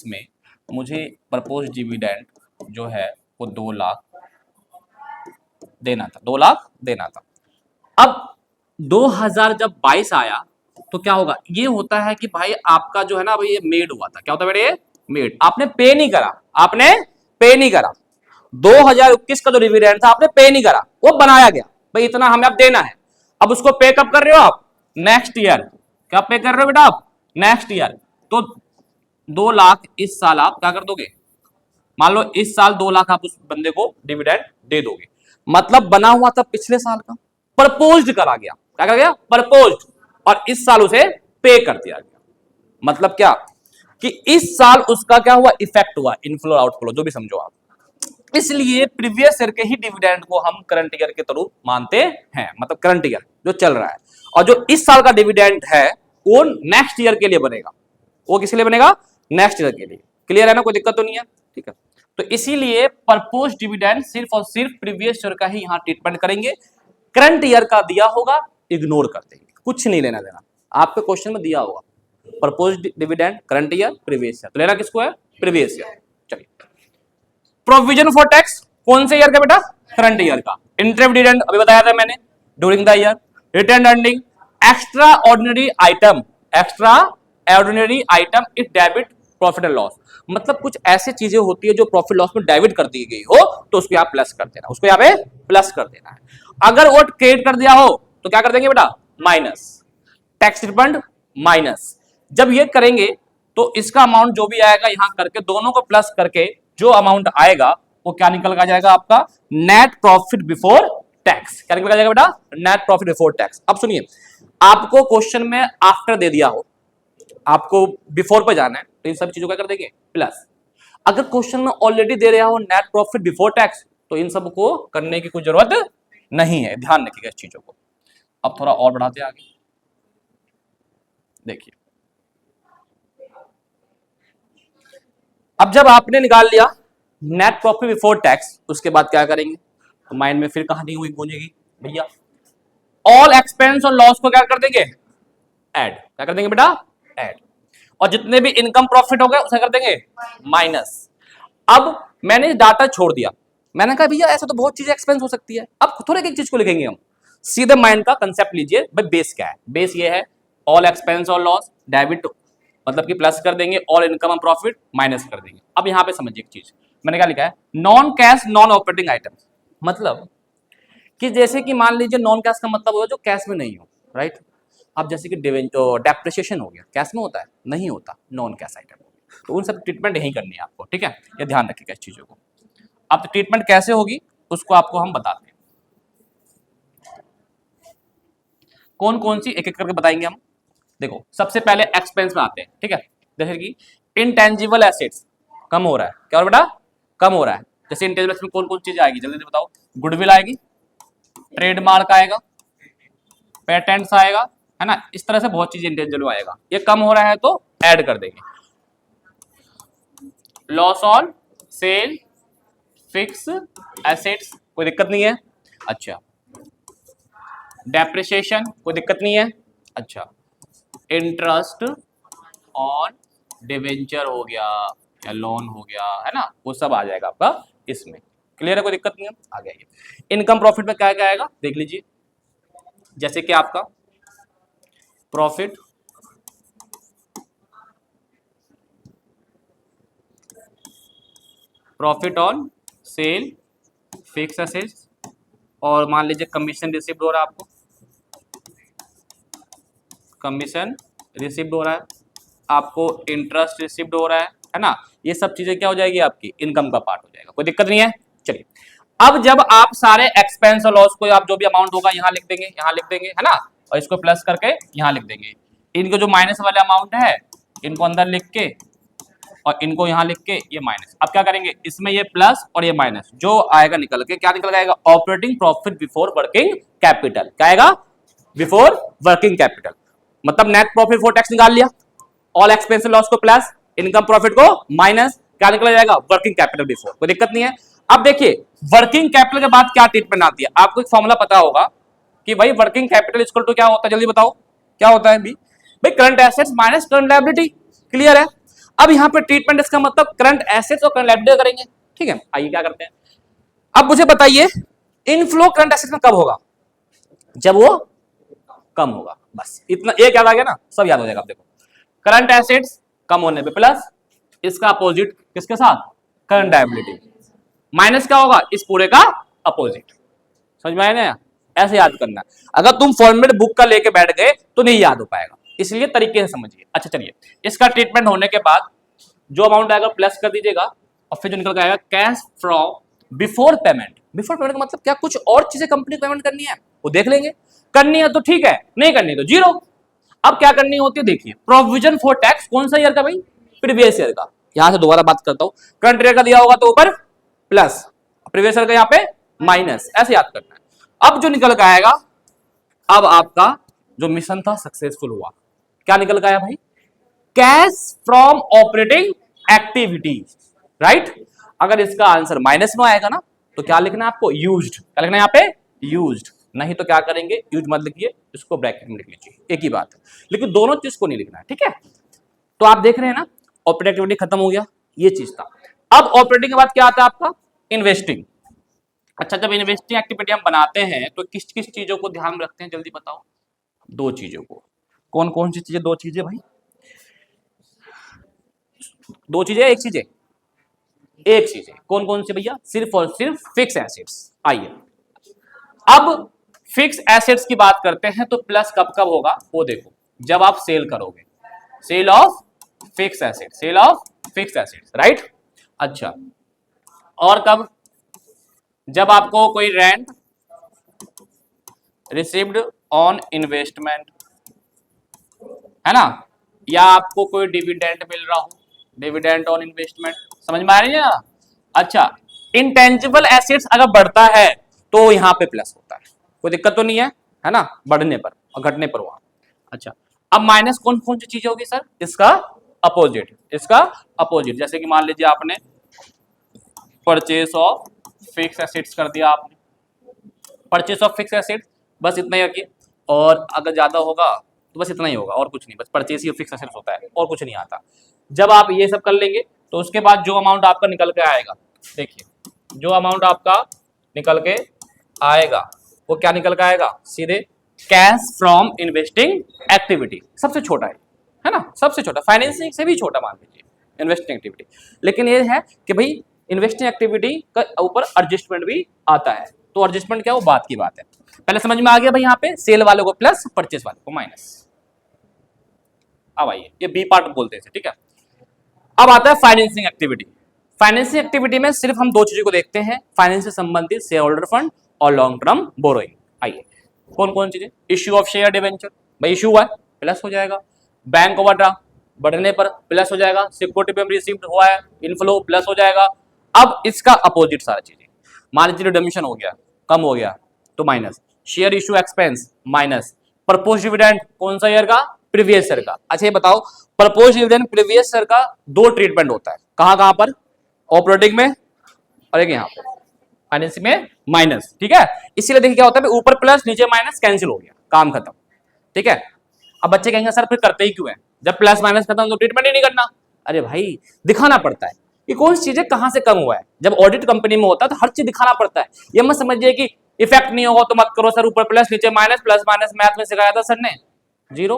में मुझे प्रपोज डिविडेंड जो है वो 2 लाख देना था, 2 लाख देना था। अब 2022 आया तो क्या होगा, ये होता है कि भाई आपका जो है ना, भाई ये मेड हुआ था, क्या होता है बेटे, ये मेड, आपने पे नहीं करा, आपने पे नहीं करा। 2021 का जो डिविडेंड था आपने पे नहीं करा, वो बनाया गया, भाई इतना हमें अब देना है। अब उसको पे कब कर रहे हो आप, नेक्स्ट ईयर। क्या पे कर रहे हो बेटा आप, नेक्स्ट ईयर। तो 2 लाख इस साल आप क्या कर दोगे, मान लो इस साल 2 लाख आप उस बंदे को डिविडेंड दे दोगे, मतलब बना हुआ था पिछले साल का, प्रपोज्ड करा गया, क्या करा गया, प्रपोज्ड, और इस साल उसे पे कर दिया गया। मतलब क्या कि इस साल उसका क्या हुआ, इफेक्ट हुआ, इनफ्लो आउटफ्लो जो भी समझो आप। इसलिए प्रीवियस ईयर के ही डिविडेंड को हम करंट ईयर के थ्रू मानते हैं, मतलब करंट ईयर जो चल रहा है, और जो इस साल का डिविडेंड है वो नेक्स्ट ईयर के लिए बनेगा। वो किसके लिए बनेगा, नेक्स्ट ईयर के लिए। क्लियर है ना, कोई दिक्कत तो नहीं है, ठीक है। तो इसीलिए प्रपोज डिविडेंड सिर्फ और सिर्फ प्रीवियस ईयर का ही यहां ट्रीटमेंट करेंगे, करंट ईयर का दिया होगा इग्नोर कर देंगे, कुछ नहीं लेना देना। आपके क्वेश्चन में दिया होगा propose dividend current year previous year, तो लेना किसको है, प्रीवियस ईयर। चलिए, प्रोविजन फॉर टैक्स कौन से ईयर का बेटा, करंट ईयर का। इंटरेस्ट डिविडेंड अभी बताया था मैंने, during the year. Return earning, extra ordinary item, extra ordinary item if debit profit and loss, मतलब कुछ ऐसी चीजें होती है जो प्रॉफिट लॉस में डेबिट कर दी गई हो तो उसको यहाँ प्लस कर देना, उसको यहाँ पे प्लस कर देना है। अगर वो क्रेडिट कर दिया हो तो क्या कर देंगे बेटा, माइनस, टैक्स रिफंड माइनस। जब ये करेंगे तो इसका अमाउंट जो भी आएगा यहां करके दोनों को प्लस करके जो अमाउंट आएगा वो क्या निकल कर जाएगा आपका, नेट प्रॉफिट बिफोर टैक्स। क्या निकल जाएगा बेटा, नेट प्रॉफिट बिफोर टैक्स। अब सुनिए, आपको क्वेश्चन में आफ्टर दे दिया हो, आपको बिफोर पे जाना है, तो इन सब चीजों का कर देंगे प्लस। अगर क्वेश्चन में ऑलरेडी दे रहा हो नेट प्रॉफिट बिफोर टैक्स, तो इन सब को करने की कोई जरूरत नहीं है, ध्यान रखिएगा इस चीजों को। अब थोड़ा और बढ़ाते हैं आगे, देखिए। अब जब आपने निकाल लिया नेट प्रॉफिट बिफोर टैक्स, उसके बाद क्या करेंगे, तो माइंड में फिर कहानी हुई गूंजेगी, भैया ऑल एक्सपेंस और लॉस को क्या कर देंगे, ऐड। क्या कर देंगे बेटा, ऐड। और जितने भी इनकम प्रॉफिट हो गए उसे कर देंगे माइनस। अब मैंने डाटा छोड़ दिया, मैंने कहा भैया ऐसा तो बहुत चीजें एक्सपेंस हो सकती है, अब थोड़े एक चीज को लिखेंगे हम, सीधे माइंड का कंसेप्ट लीजिए। भाई बेस क्या है, बेस ये है ऑल एक्सपेंस और लॉस, डेबिट मतलब कि प्लस कर देंगे, ऑल इनकम और प्रॉफिट माइनस कर देंगे। अब यहां पे समझिए एक चीज, मैंने क्या लिखा है, non cash non operating item, मतलब कि जैसे कि मान लीजिए नॉन कैश का मतलब होगा जो कैश में नहीं हो, राइट। अब जैसे कि डेप्रिसिएशन हो गया, कैश में होता है, नहीं होता, नॉन कैश आइटम, तो उन सब ट्रीटमेंट यही करनी है आपको, ठीक है, ये ध्यान रखिएगा इस चीजों को। अब ट्रीटमेंट कैसे होगी उसको आपको हम बताते हैं, कौन कौन सी एक एक करके बताएंगे हम। देखो सबसे पहले एक्सपेंस में आते हैं, ठीक है। जैसे कि इनटेंजिबल एसेट्स कम हो रहा है, क्या हो रहा है बेटा, कम हो रहा है। जैसे इंटेंजिबल में कौन कौन चीज आएगी, जल्दी से बताओ। गुडविल आएगी, ट्रेडमार्क आएगा, पेटेंट्स आएगा, है ना, इस तरह से बहुत चीज इंटेंजिबल आएगा। ये कम हो रहा है तो ऐड कर देंगे। Loss on sale fix assets, कोई दिक्कत नहीं है। अच्छा, डेप्रिसिएशन कोई दिक्कत नहीं है। अच्छा, इंटरेस्ट ऑन डिवेंचर हो गया या लोन हो गया, है ना, वो सब आ जाएगा आपका इसमें। क्लियर है, कोई दिक्कत नहीं है। आ गया ये इनकम प्रॉफिट में क्या क्या आएगा देख लीजिए। जैसे कि आपका profit on sale fix assets, और मान लीजिए कमीशन रिसीव्ड हो रहा है आपको, कमीशन रिसीव्ड हो रहा है आपको, इंटरेस्ट रिसीव्ड हो रहा है ना, ये सब चीजें क्या हो जाएगी आपकी इनकम का पार्ट हो जाएगा, कोई दिक्कत नहीं है। चलिए, अब जब आप सारे एक्सपेंस और लॉस को आप जो भी अमाउंट होगा यहाँ लिख देंगे, यहाँ लिख देंगे, है ना, और इसको प्लस करके यहाँ लिख देंगे। इनको जो माइनस वाले अमाउंट है इनको अंदर लिख के और इनको यहाँ लिख के ये माइनस। अब क्या करेंगे, इसमें ये प्लस और ये माइनस जो आएगा निकल के क्या निकल आएगा, operating profit before working capital. क्या आएगा, बिफोर वर्किंग कैपिटल, मतलब नेट प्रॉफिट बिफोर टैक्स निकाल लिया, ऑल एक्सपेंस लॉस को प्लस, इनकम प्रॉफिट को माइनस, क्या निकल जाएगा, वर्किंग कैपिटल बिफोर। कोई दिक्कत नहीं है। अब देखिए वर्किंग कैपिटल के बाद क्या ट्रीटमेंट आती है, आपको एक फॉर्मूला पता होगा कि भाई वर्किंग कैपिटल इक्वल टू क्या होता है, जल्दी बताओ क्या होता है भाई, current assets minus current liability. Clear है। अब यहाँ पे ट्रीटमेंट इसका मतलब करंट एसेट्स और करंट लायबिलिटी करेंगे। ठीक है, आइए क्या करते हैं। अब मुझे बताइए इनफ्लो करंट एसेट्स में कब होगा, जब वो कम होगा। बस इतना एक याद आ गया ना, सब याद हो जाएगा। आप देखो करंट एसेट्स कम होने पे प्लस इसका अपोजिट किसके साथ, करंट लायबिलिटी, माइनस क्या होगा, इस पूरे का अपोजिट। समझ में आया ना, ऐसे याद करना। अगर तुम फॉर्मेट बुक का लेके बैठ गए तो नहीं याद हो पाएगा, इसलिए तरीके से समझिए। अच्छा चलिए, इसका ट्रीटमेंट होने के बाद जो अमाउंट आएगा प्लस कर दीजिएगा, और फिर जो निकल आएगा cash from before payment. Before payment का मतलब क्या, कुछ और चीजें कंपनी को पेमेंट करनी है वो देख लेंगे, करनी है तो ठीक है, नहीं करनी तो जीरो। अब क्या करनी होती है, देखिए प्रोविजन फॉर टैक्स कौन सा ईयर का भाई, प्रीवियस ईयर का। यहां से दोबारा बात करता हूं, करंट ईयर का दिया होगा तो ऊपर प्लस, प्रीवियस ईयर का यहाँ पे माइनस, ऐसे याद करना है। अब जो निकल के आएगा, अब आपका जो मिशन था सक्सेसफुल हुआ, क्या निकल के आया भाई, cash from operating activities, right. अगर इसका आंसर माइनस में आएगा ना तो क्या लिखना है आपको, यूज्ड। क्या लिखना है यहाँ पे, यूज्ड। नहीं तो क्या करेंगे, यूज मत लिखिए, इसको ब्रैकेट में लिख लीजिए, एक ही बात है। लेकिन दोनों चीज को नहीं लिखना है, ठीक है। तो आप देख रहे हैं ना, ऑपरेटिंग एक्टिविटी खत्म हो गया, ये चीज था। अब ऑपरेटिंग के बाद क्या आता है आपका, इन्वेस्टिंग। अच्छा, जब इन्वेस्टिंग एक्टिविटी हम बनाते हैं तो किस किस चीजों को ध्यान में रखते हैं, जल्दी बताओ। दो चीजों को, कौन कौन सी चीजें, दो चीजें भाई, दो चीजें, एक चीजें, एक चीज है, कौन कौन सी भैया, सिर्फ और सिर्फ फिक्स एसेट्स। आइए अब फिक्स एसेट्स की बात करते हैं तो प्लस कब कब होगा वो देखो, जब आप सेल करोगे, sell of fix asset, sell of fix assets, right. अच्छा, और कब, जब आपको कोई रेंट रिसीव्ड ऑन इन्वेस्टमेंट, है ना, या आपको कोई डिविडेंड मिल रहा हो, डिविडेंड ऑन इन्वेस्टमेंट। समझ में आ रही है। अच्छा, इंटेंजिबल एसेट्स अगर बढ़ता है तो यहां पे प्लस होता है, कोई दिक्कत तो नहीं है ना, बढ़ने पर और घटने पर वहां। अच्छा, अब माइनस कौन कौन सी चीजें होगी सर, इसका अपोजिट, इसका अपोजिट। जैसे कि मान लीजिए आपने परचेस ऑफ फिक्स एसेट्स कर दिया, आपने परचेस ऑफ फिक्स एसेट्स, बस इतना ही रखिए। और अगर ज्यादा होगा तो बस इतना ही होगा, और कुछ नहीं, बस परचेस ही फिक्स एसेट्स होता है और कुछ नहीं आता। जब आप ये सब कर लेंगे तो उसके बाद जो अमाउंट आपका निकल के आएगा, देखिए जो अमाउंट आपका निकल के आएगा वो क्या निकल के आएगा, सीधे कैश फ्रॉम इन्वेस्टिंग एक्टिविटी। सबसे छोटा है ना, सबसे छोटा, फाइनेंसिंग से भी छोटा मान लीजिए इन्वेस्टिंग एक्टिविटी। लेकिन ये है कि भाई इन्वेस्टिंग एक्टिविटी का ऊपर एडजस्टमेंट भी आता है, तो एडजस्टमेंट क्या, वो बात की बात है। पहले समझ में आ गया भाई, यहाँ पे सेल वाले को प्लस, परचेस वाले को माइनस। अब आइए, ये बी पार्ट बोलते हैं, ठीक है। अब आता है फाइनेंसिंग एक्टिविटी। फाइनेंसिंग एक्टिविटी में सिर्फ हम दो चीजों को देखते हैं, फाइनेंस से संबंधित शेयर होल्डर फंड और लॉन्ग टर्म बोरोइंग। आइए कौन कौन चीजें, इश्यू ऑफ शेयर डिवेंचर, भाई इश्यू हुआ है प्लस हो जाएगा, बैंक ओवरड्राफ्ट बढ़ने पर प्लस हो जाएगा, सिक्योरिटी पेमेंट रिसीव्ड हुआ है इनफ्लो प्लस हो जाएगा। अब इसका अपोजिट सारा चीजें, मान लीजिए रिडम्पशन हो गया, कम हो गया तो minus, share issue expense minus, propose dividend कौन सा ईयर का, प्रीवियस ईयर का। अच्छा ये बताओ, प्रपोज डिविडेंड प्रीवियस ईयर का दो ट्रीटमेंट होता है, कहां कहां पर, ऑपरेटिंग में और एक यहाँ पे, फाइनेंसिंग में माइनस, ठीक है। इसीलिए देखिए क्या होता है, ऊपर प्लस नीचे माइनस कैंसिल हो गया, काम खत्म, ठीक है। अब बच्चे कहेंगे सर फिर करते ही क्यों है, जब प्लस माइनस खत्म तो ट्रीटमेंट ही नहीं करना। अरे भाई दिखाना पड़ता है कि कौन सी चीजें कहां से कम हुआ है। जब ऑडिट कंपनी में होता है तो हर चीज दिखाना पड़ता है। ये मत समझिए कि इफेक्ट नहीं होगा तो मत करो सर, ऊपर प्लस नीचे माइनस, प्लस माइनस मैथ में सिखाया था सर ने, जीरो।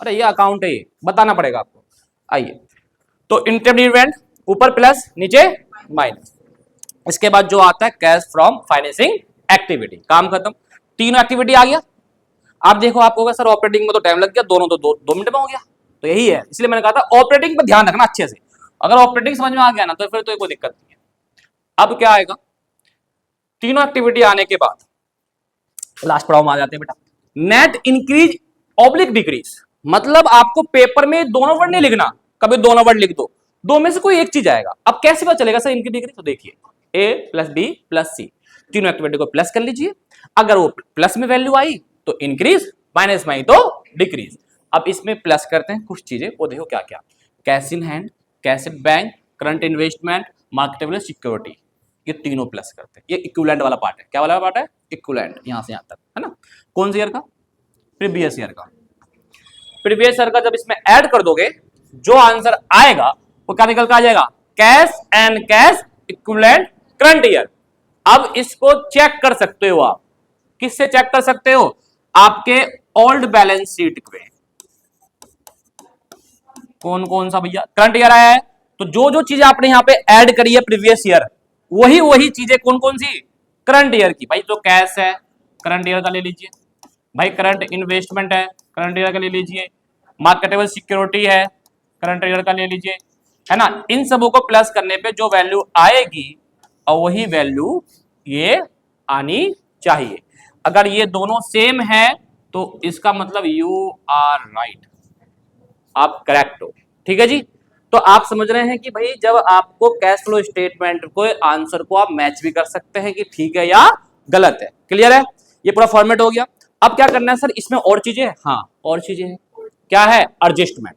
अरे ये अकाउंट है, ये बताना पड़ेगा आपको। आइए, तो इंटरमीडिएट इवेंट ऊपर प्लस नीचे माइनस। इसके बाद जो आता है कैश फ्रॉम फाइनेंसिंग एक्टिविटी, काम खत्म, तीनों एक्टिविटी आ गया। आप देखो आपको सर ऑपरेटिंग में तो टाइम लग गया, दोनों तो दो मिनट में हो गया, तो यही है। इसलिए मैंने कहा था ऑपरेटिंग पे ध्यान रखना अच्छे से। अगर ऑपरेटिंग समझ में आ गया ना तो फिर तो कोई दिक्कत नहीं है। अब क्या आएगा, तीनों एक्टिविटी आने के बाद लास्ट पड़ाव में आ जाते हैं बेटा, नेट इंक्रीज ऑब्लिक डिक्रीज। मतलब आपको पेपर में दोनों वर्ड नहीं लिखना, कभी दोनों वर्ड लिख दो, दो में से कोई एक चीज आएगा। अब कैसे पता चलेगा सर इनकी डिग्री, तो देखिए ए प्लस बी प्लस सी, तीनों एक्टिविटी को प्लस कर लीजिए। अगर वो प्लस में वैल्यू आई तो इंक्रीज, माइनस में आई तो डिक्रीज। अब इसमें प्लस करते हैं कुछ चीजें, वो देखो क्या क्या, cash in hand, cash at bank, current investment, marketable security, ये तीनों प्लस करते हैं। ये इक्विवेलेंट वाला पार्ट है, क्या वाला पार्ट है, इक्विवेलेंट, यहां से यहां तक है ना। कौन से ईयर का, प्रीवियस ईयर का। प्रीवियस ईयर का जब इसमें ऐड कर दोगे जो आंसर आएगा वो क्या निकल कर आ जाएगा, cash and cash equivalent current year. अब इसको चेक कर सकते हो आप, किससे चेक कर सकते हो, आपके ओल्ड बैलेंस शीट पे कौन कौन सा भैया करंट ईयर आया है, तो जो जो चीजें आपने यहां पे ऐड करी है प्रीवियस ईयर, वही वही चीजें कौन कौन सी, करंट ईयर की। भाई जो कैश है करंट ईयर का ले लीजिए, भाई करंट इन्वेस्टमेंट है करंट ईयर का ले लीजिए, मार्केटेबल सिक्योरिटी है करंट ईयर का ले लीजिए, है ना। इन सबों को प्लस करने पे जो वैल्यू आएगी और वही वैल्यू ये आनी चाहिए। अगर ये दोनों सेम है तो इसका मतलब यू आर राइट, आप करेक्ट हो, ठीक है जी। तो आप समझ रहे हैं कि भाई जब आपको कैश फ्लो स्टेटमेंट को आंसर को आप मैच भी कर सकते हैं कि ठीक है या गलत है। क्लियर है, ये पूरा फॉर्मेट हो गया। अब क्या करना है सर, इसमें और चीजें, हाँ और चीजें हैं, क्या है, एडजस्टमेंट,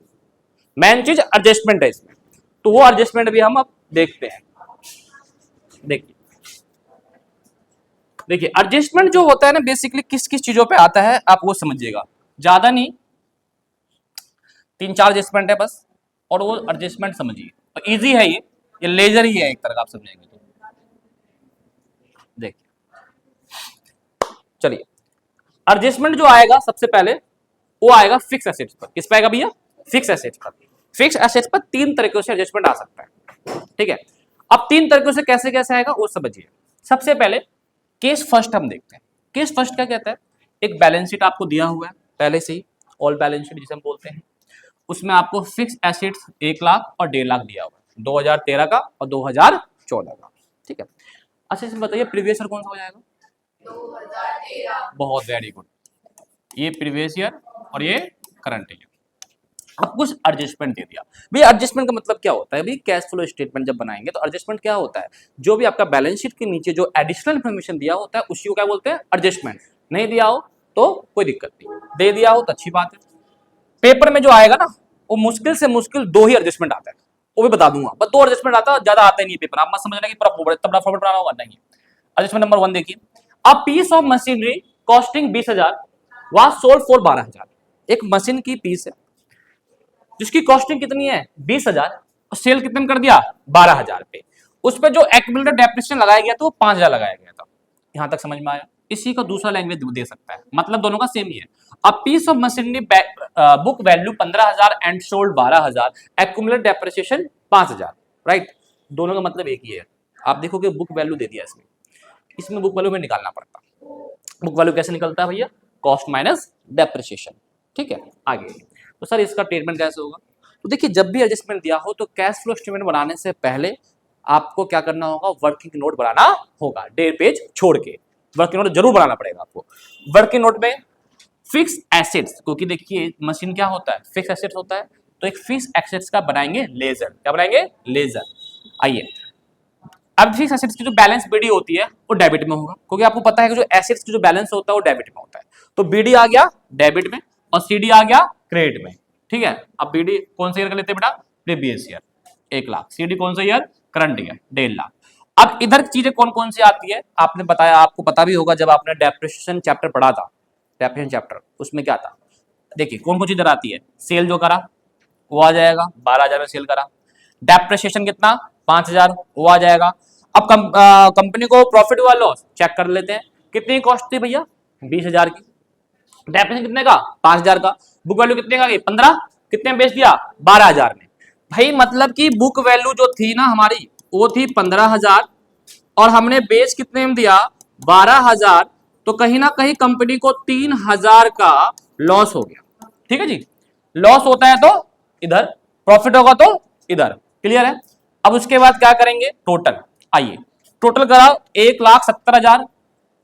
मेन चीज एडजस्टमेंट है इसमें, तो वो एडजस्टमेंट भी हम अब देखते हैं। देखिए देखिए एडजस्टमेंट जो होता है ना, बेसिकली किस किस चीजों पे आता है आप वो समझिएगा, ज्यादा नहीं, 3-4 एडजस्टमेंट है बस, और वो एडजस्टमेंट समझिए, तो इजी है ये लेजर ही है एक तरह का, आप समझेंगे तो। देखिए चलिए, एडजस्टमेंट जो आएगा सबसे पहले वो आएगा फिक्स एसेट्स पर। किस पे आएगा भैया, फिक्स एसेट्स पर। फिक्स एसेट्स पर 3 तरीकों से एडजस्टमेंट आ सकता है, ठीक है। अब 3 तरीकों से कैसे कैसे आएगा वो समझिए। सबसे पहले केस फर्स्ट हम देखते हैं। केस फर्स्ट क्या कहता है, एक बैलेंस शीट आपको दिया हुआ है पहले से ही, ऑल बैलेंस शीट जिसे हम बोलते हैं, उसमें आपको फिक्स एसेट्स 1 लाख और 1.5 लाख दिया हुआ है, 2013 का और 2014 का, ठीक है। अच्छा इसमें बताइए प्रीवियस ईयर कौन सा हो जाएगा, 2013। बहुत वेरी गुड, ये प्रीवियस ईयर और ये करंट ईयर। अब कुछ एडजस्टमेंट दे दिया। भैया एडजस्टमेंट का मतलब क्या होता है, भाई कैश फ्लो स्टेटमेंट जब बनाएंगे तो एडजस्टमेंट क्या होता है, जो भी आपका बैलेंस शीट के नीचे जो एडिशनल इन्फॉर्मेशन दिया होता है उसी को क्या बोलते हैं, एडजस्टमेंट। नहीं दिया हो तो कोई दिक्कत नहीं, दे दिया हो तो अच्छी बात है। पेपर में जो आएगा ना वो मुश्किल से मुश्किल 2 ही एडजस्टमेंट आता है, वो भी बता दूंगा, बस 2 एडजस्टमेंट आता है, ज्यादा आता ही नहीं पेपर। आप मत समझना कि पूरा तबड़ा फॉर्मेट बनाना होगा, नहीं। एडजस्टमेंट नंबर 1 देखिए, a piece of machinery costing 20,000 was sold for 12,000। एक मशीन की पीस है जिसकी कॉस्टिंग कितनी है 20,000 और सेल कितने में कर दिया 12,000 पे, उस पर जो एक्यूमुलेटेड डेप्रिसिएशन लगाया गया था वो 5,000 लगाया गया था। यहां तक समझ में आया, इसी का दूसरा लैंग्वेज दे सकता है, मतलब दोनों का सेम ही है। A piece of machinery book value 15,000 and sold 12,000, accumulated depreciation 5,000, right. दोनों का मतलब एक ही है। आप देखोगे बुक वैल्यू दे दिया इसमें, इसमें बुक वैल्यू में निकालना पड़ता। बुक वैल्यू कैसे निकलता है भैया, कॉस्ट माइनस डेप्रिसिएशन, ठीक है। आगे तो सर इसका ट्रीटमेंट कैसे होगा, तो देखिए जब भी एडजस्टमेंट दिया हो तो कैश फ्लो स्टेटमेंट बनाने से पहले आपको क्या करना होगा, वर्किंग नोट बनाना होगा, 1.5 पेज छोड़ के वर्किंग नोट जरूर बनाना पड़ेगा आपको। वर्किंग नोट में फिक्स एसेट्स, क्योंकि देखिए मशीन क्या होता है, फिक्स एसेट्स होता है, तो एक फिक्स एसेट्स का बनाएंगे लेजर, क्या बनाएंगे, लेजर। आइए अब फिक्स एसेट्स की जो बैलेंस बीडी होती है वो डेबिट में होगा, क्योंकि आपको पता है कि जो एसेट्स की जो बैलेंस होता है वो डेबिट में होता है, तो बीडी आ गया डेबिट में और सीडी आ गया क्रेडिट में, ठीक है। अब बीडी कौन सा ईयर का लेते हैं बेटा, प्रीवियस ईयर 1 लाख, सीडी कौन सा ईयर, करंट ईयर 1.5 लाख। अब इधर चीजें कौन कौन सी आती है आपने बताया, आपको पता भी होगा जब आपने डेप्रिसिएशन चैप्टर पढ़ा था, डेप्रिसिएशन चैप्टर उसमें क्या था, देखिए कौन कौन सी इधर आती है। सेल जो करा वो आ जाएगा, 12,000 में सेल करा। डेप्रिसिएशन कितना, 5,000, वो आ जाएगा। अब कंपनी को प्रॉफिट हुआ लॉस चेक कर लेते हैं, कितनी कॉस्ट थी भैया, 20,000 की। डेप्रिसिएशन कितने का, 5,000 का। बुक वैल्यू कितने का, 15, कितने में बेच दिया, 12,000 में। भाई मतलब कि बुक वैल्यू जो थी ना हमारी वो थी 15,000 और हमने बेच कितने में दिया, 12,000, तो कहीं ना कहीं कंपनी को 3,000 का लॉस हो गया। ठीक है जी, लॉस होता है तो इधर, प्रॉफिट होगा तो इधर। क्लियर है। अब उसके बाद क्या करेंगे, टोटल। आइए टोटल कराओ, 1,70,000,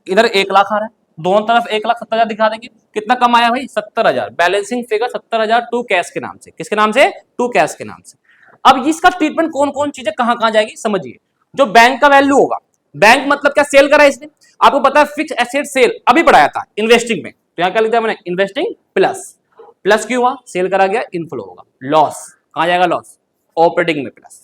इधर 1,00,000 आ रहा है, दोनों तरफ 1,70,000 दिखा देंगे। कितना कम आया भाई, 70,000। बैलेंसिंग फिगर 70,000 टू कैश के नाम से। किसके नाम से, टू कैश के नाम से। अब इसका ट्रीटमेंट कौन कौन चीजें कहां कहां जाएगी समझिए। जो बैंक का वैल्यू होगा, बैंक मतलब क्या, सेल करा इसने, आपको पता है फिक्स एसेट सेल अभी पढ़ाया था इन्वेस्टिंग में, तो यहां क्या लिखा मैंने, इन्वेस्टिंग प्लस, प्लस क्यों हुआ, सेल करा गया, इनफ्लो होगा। लॉस कहां जाएगा, लॉस ऑपरेटिंग में plus.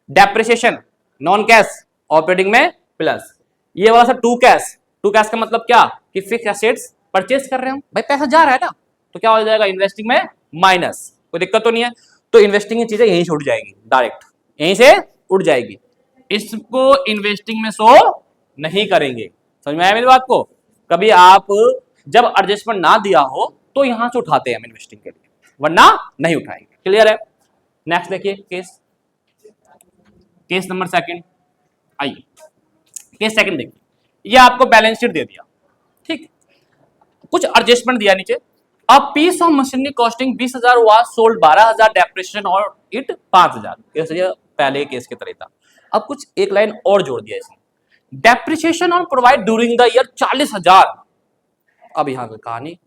Depreciation non cash, operating में प्लस। ये वाला sir to cash, to cash का मतलब क्या कि फिक्स एसेट्स परचेज कर रहे हो भाई, पैसा जा रहा है ना, तो क्या हो जाएगा, इन्वेस्टिंग में माइनस। कोई दिक्कत तो नहीं है। तो इन्वेस्टिंग की चीजें यहीं से उठ जाएगी, डायरेक्ट यहीं से उठ जाएगी। इसको इन्वेस्टिंग में शो नहीं करेंगे। समझ में आया मेरी बात को। कभी आप जब एडजस्टमेंट ना दिया हो तो यहां से उठाते हैं हम इन्वेस्टिंग के लिए, वरना नहीं उठाएंगे। क्लियर है। नेक्स्ट देखिए केस, केस नंबर सेकंड। आइए केस सेकंड देखिए, ये आपको बैलेंस शीट दे दिया, ठीक, कुछ एडजस्टमेंट दिया नीचे। A piece of machinery costing 20,000 was sold 12,000, depreciation और इट 5,000। ये पहले केस की तरह था। अब कुछ एक लाइन और जोड़ दिया इसने, डेप्रिसिएशन और प्रोवाइड ड्यूरिंग द ईयर 40,000। अब यहां की कहानी,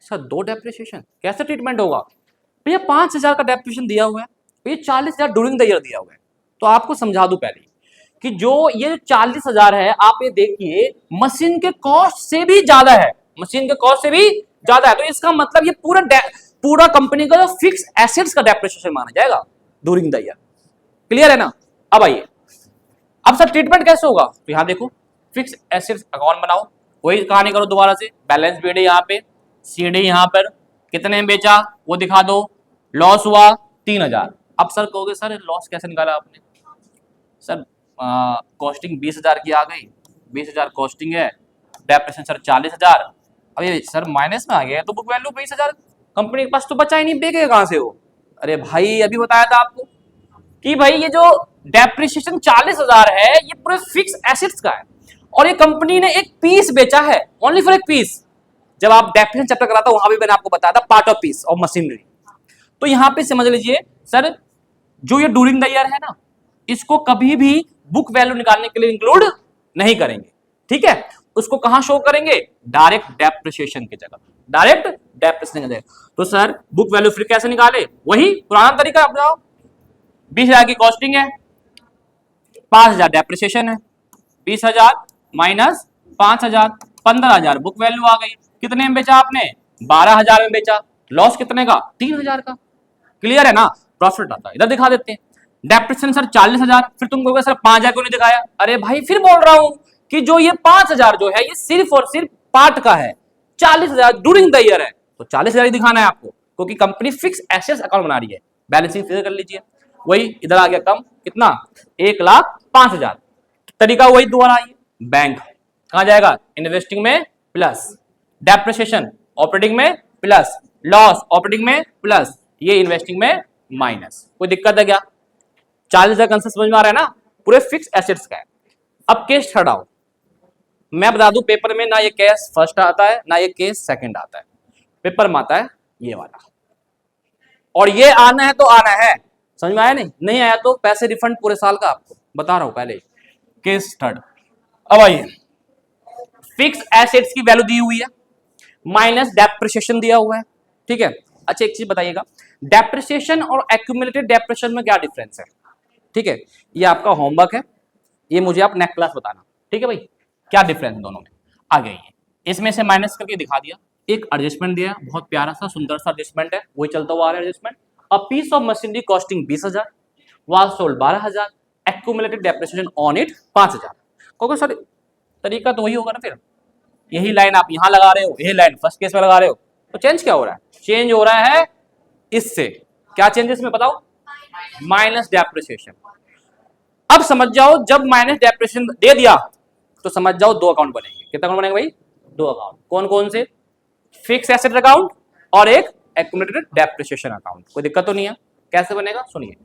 सर दो डेप्रिसिएशन कैसे ट्रीटमेंट होगा भैया, 5,000 का डेप्रिसिएशन दिया हुआ है, ये 40,000 ड्यूरिंग द ईयर दिया हुआ है। तो आपको समझा दूं पहले कि जो ये 40,000 है, आप ये देखिए मशीन के कॉस्ट से भी ज्यादा है, मशीन के कॉस्ट से भी ज्यादा है। तो इसका मतलब ये पूरा कंपनी का जो फिक्स एसेट्स का डेप्रिसिएशन माना जाएगा ड्यूरिंग द ईयर। क्लियर है ना। अब आइए, अब सर ट्रीटमेंट कैसे होगा, तो यहां देखो फिक्स एसेट्स अकाउंट बनाओ, वही कहानी करो दोबारा से। बैलेंस बीडी यहाँ पे, सीडी यहाँ पर, कितने में बेचा वो दिखा दो, लॉस हुआ 3,000। अब सर कहोगे सर लॉस कैसे निकाला आपने, सर कॉस्टिंग 20,000 की आ गई, 20,000 कॉस्टिंग है, डेप्रिसिएशन सर 40,000, अब ये सर माइनस में आ गया तो बुक वैल्यू 20,000, कंपनी के पास तो बचा ही नहीं, बेचेगा कहां से वो। अरे भाई अभी बताया था आपको कि भाई ये जो डेप्रिसिएशन 40,000 है ये पूरे फिक्स एसेट्स का है, और ये कंपनी ने एक पीस बेचा है, ओनली फॉर एक पीस। जब आप डेप्रिसिएशन चैप्टर करा था वहां भी मैंने आपको बताया था part of peace of machinery. तो यहां पे समझ लीजिए सर, जो ये ड्यूरिंग द ईयर है ना, इसको कभी भी बुक वैल्यू निकालने के लिए इंक्लूड नहीं करेंगे। ठीक है, उसको कहां शो करेंगे, डायरेक्ट डेप्रिसिएशन की जगह, डायरेक्ट डेप्रिसिएशन की जगह। तो सर बुक वैल्यू फिर कैसे निकाले, वही पुराना तरीका अपनाओ। 20,000 की कॉस्टिंग है, 5,000 डेप्रिसिएशन है, 20,000 माइनस 5,000, 15,000 बुक वैल्यू आ गई। कितने में बेचा आपने, 12,000 में बेचा, लॉस कितने का, 3,000 का। क्लियर है ना। प्रॉफिट आता है, इधर दिखा देते हैं। डेप्रिसिएशन सर 40,000, फिर तुम कहोगे सर 5,000 क्यों नहीं दिखाया। अरे भाई फिर बोल रहा हूं कि जो ये 5,000 जो है ये सिर्फ और सिर्फ पार्ट का है, 40,000 ड्यूरिंग द ईयर है, तो 40,000 ही दिखाना है आपको, क्योंकि कंपनी फिक्स एसेट्स अकाउंट बना रही है। बैलेंसिंग फिगर कर लीजिए, वही इधर आ गया कम, कितना, 1,05,000। तरीका वही दोबारा आइए, बैंक कहां जाएगा, इन्वेस्टिंग में प्लस, डेप्रिसिएशन ऑपरेटिंग में प्लस, लॉस ऑपरेटिंग में प्लस, ये इन्वेस्टिंग में माइनस। कोई दिक्कत है क्या, 40,000 कंसेप्ट समझ में आ रहा है ना, पूरे फिक्स एसेट्स का है। अब केस थर्ड आओ, मैं बता दूं पेपर में ना ये केस फर्स्ट आता है ना ये केस सेकंड आता है, पेपर में आता है ये वाला, और ये आना है तो आना है। समझ में आया, नहीं आया तो पैसे रिफंड पूरे साल का, आपको बता रहा हूं पहले। केस थर्ड, अब आइए, फिक्स एसेट्स की वैल्यू दी हुई है, माइनस डेप्रिसिएशन दिया हुआ है। ठीक है, अच्छा एक चीज बताइएगा, डेप्रिसिएशन और एक्यूमुलेटेड डेप्रिसिएशन में क्या डिफरेंस है। ठीक है, ये आपका होमवर्क है, ये मुझे आप नेक्स्ट क्लास बताना। ठीक है भाई, क्या डिफरेंस है दोनों में। आगे ये इसमें से माइनस करके दिखा दिया, एक एडजस्टमेंट दिया, बहुत प्यारा सा सुंदर सा एडजस्टमेंट है, वही चलता हुआ आ रहा है adjustment. A piece of machinery costing 20,000 was sold 12,000, accumulated depreciation on it 5000। क्योंकि सर तरीका तो वही होगा ना, फिर यही लाइन आप यहां लगा रहे हो, यही लाइन फर्स्ट केस में लगा रहे हो, तो चेंज क्या हो रहा है? चेंज हो रहा है इससे, क्या चेंजेस में बताओ? Minus depreciation. अब समझ जाओ, जब माइनस डेप्रिसिएशन दे दिया तो समझ जाओ दो अकाउंट बनेंगे। कितना अकाउंट बनेंगे भाई? दो अकाउंट। कौन कौन से? फिक्स एसेट अकाउंट और एक एक्यूमुलेटेड डेप्रिसिएशन अकाउंट। कोई दिक्कत तो नहीं है? कैसे बनेगा सुनिए।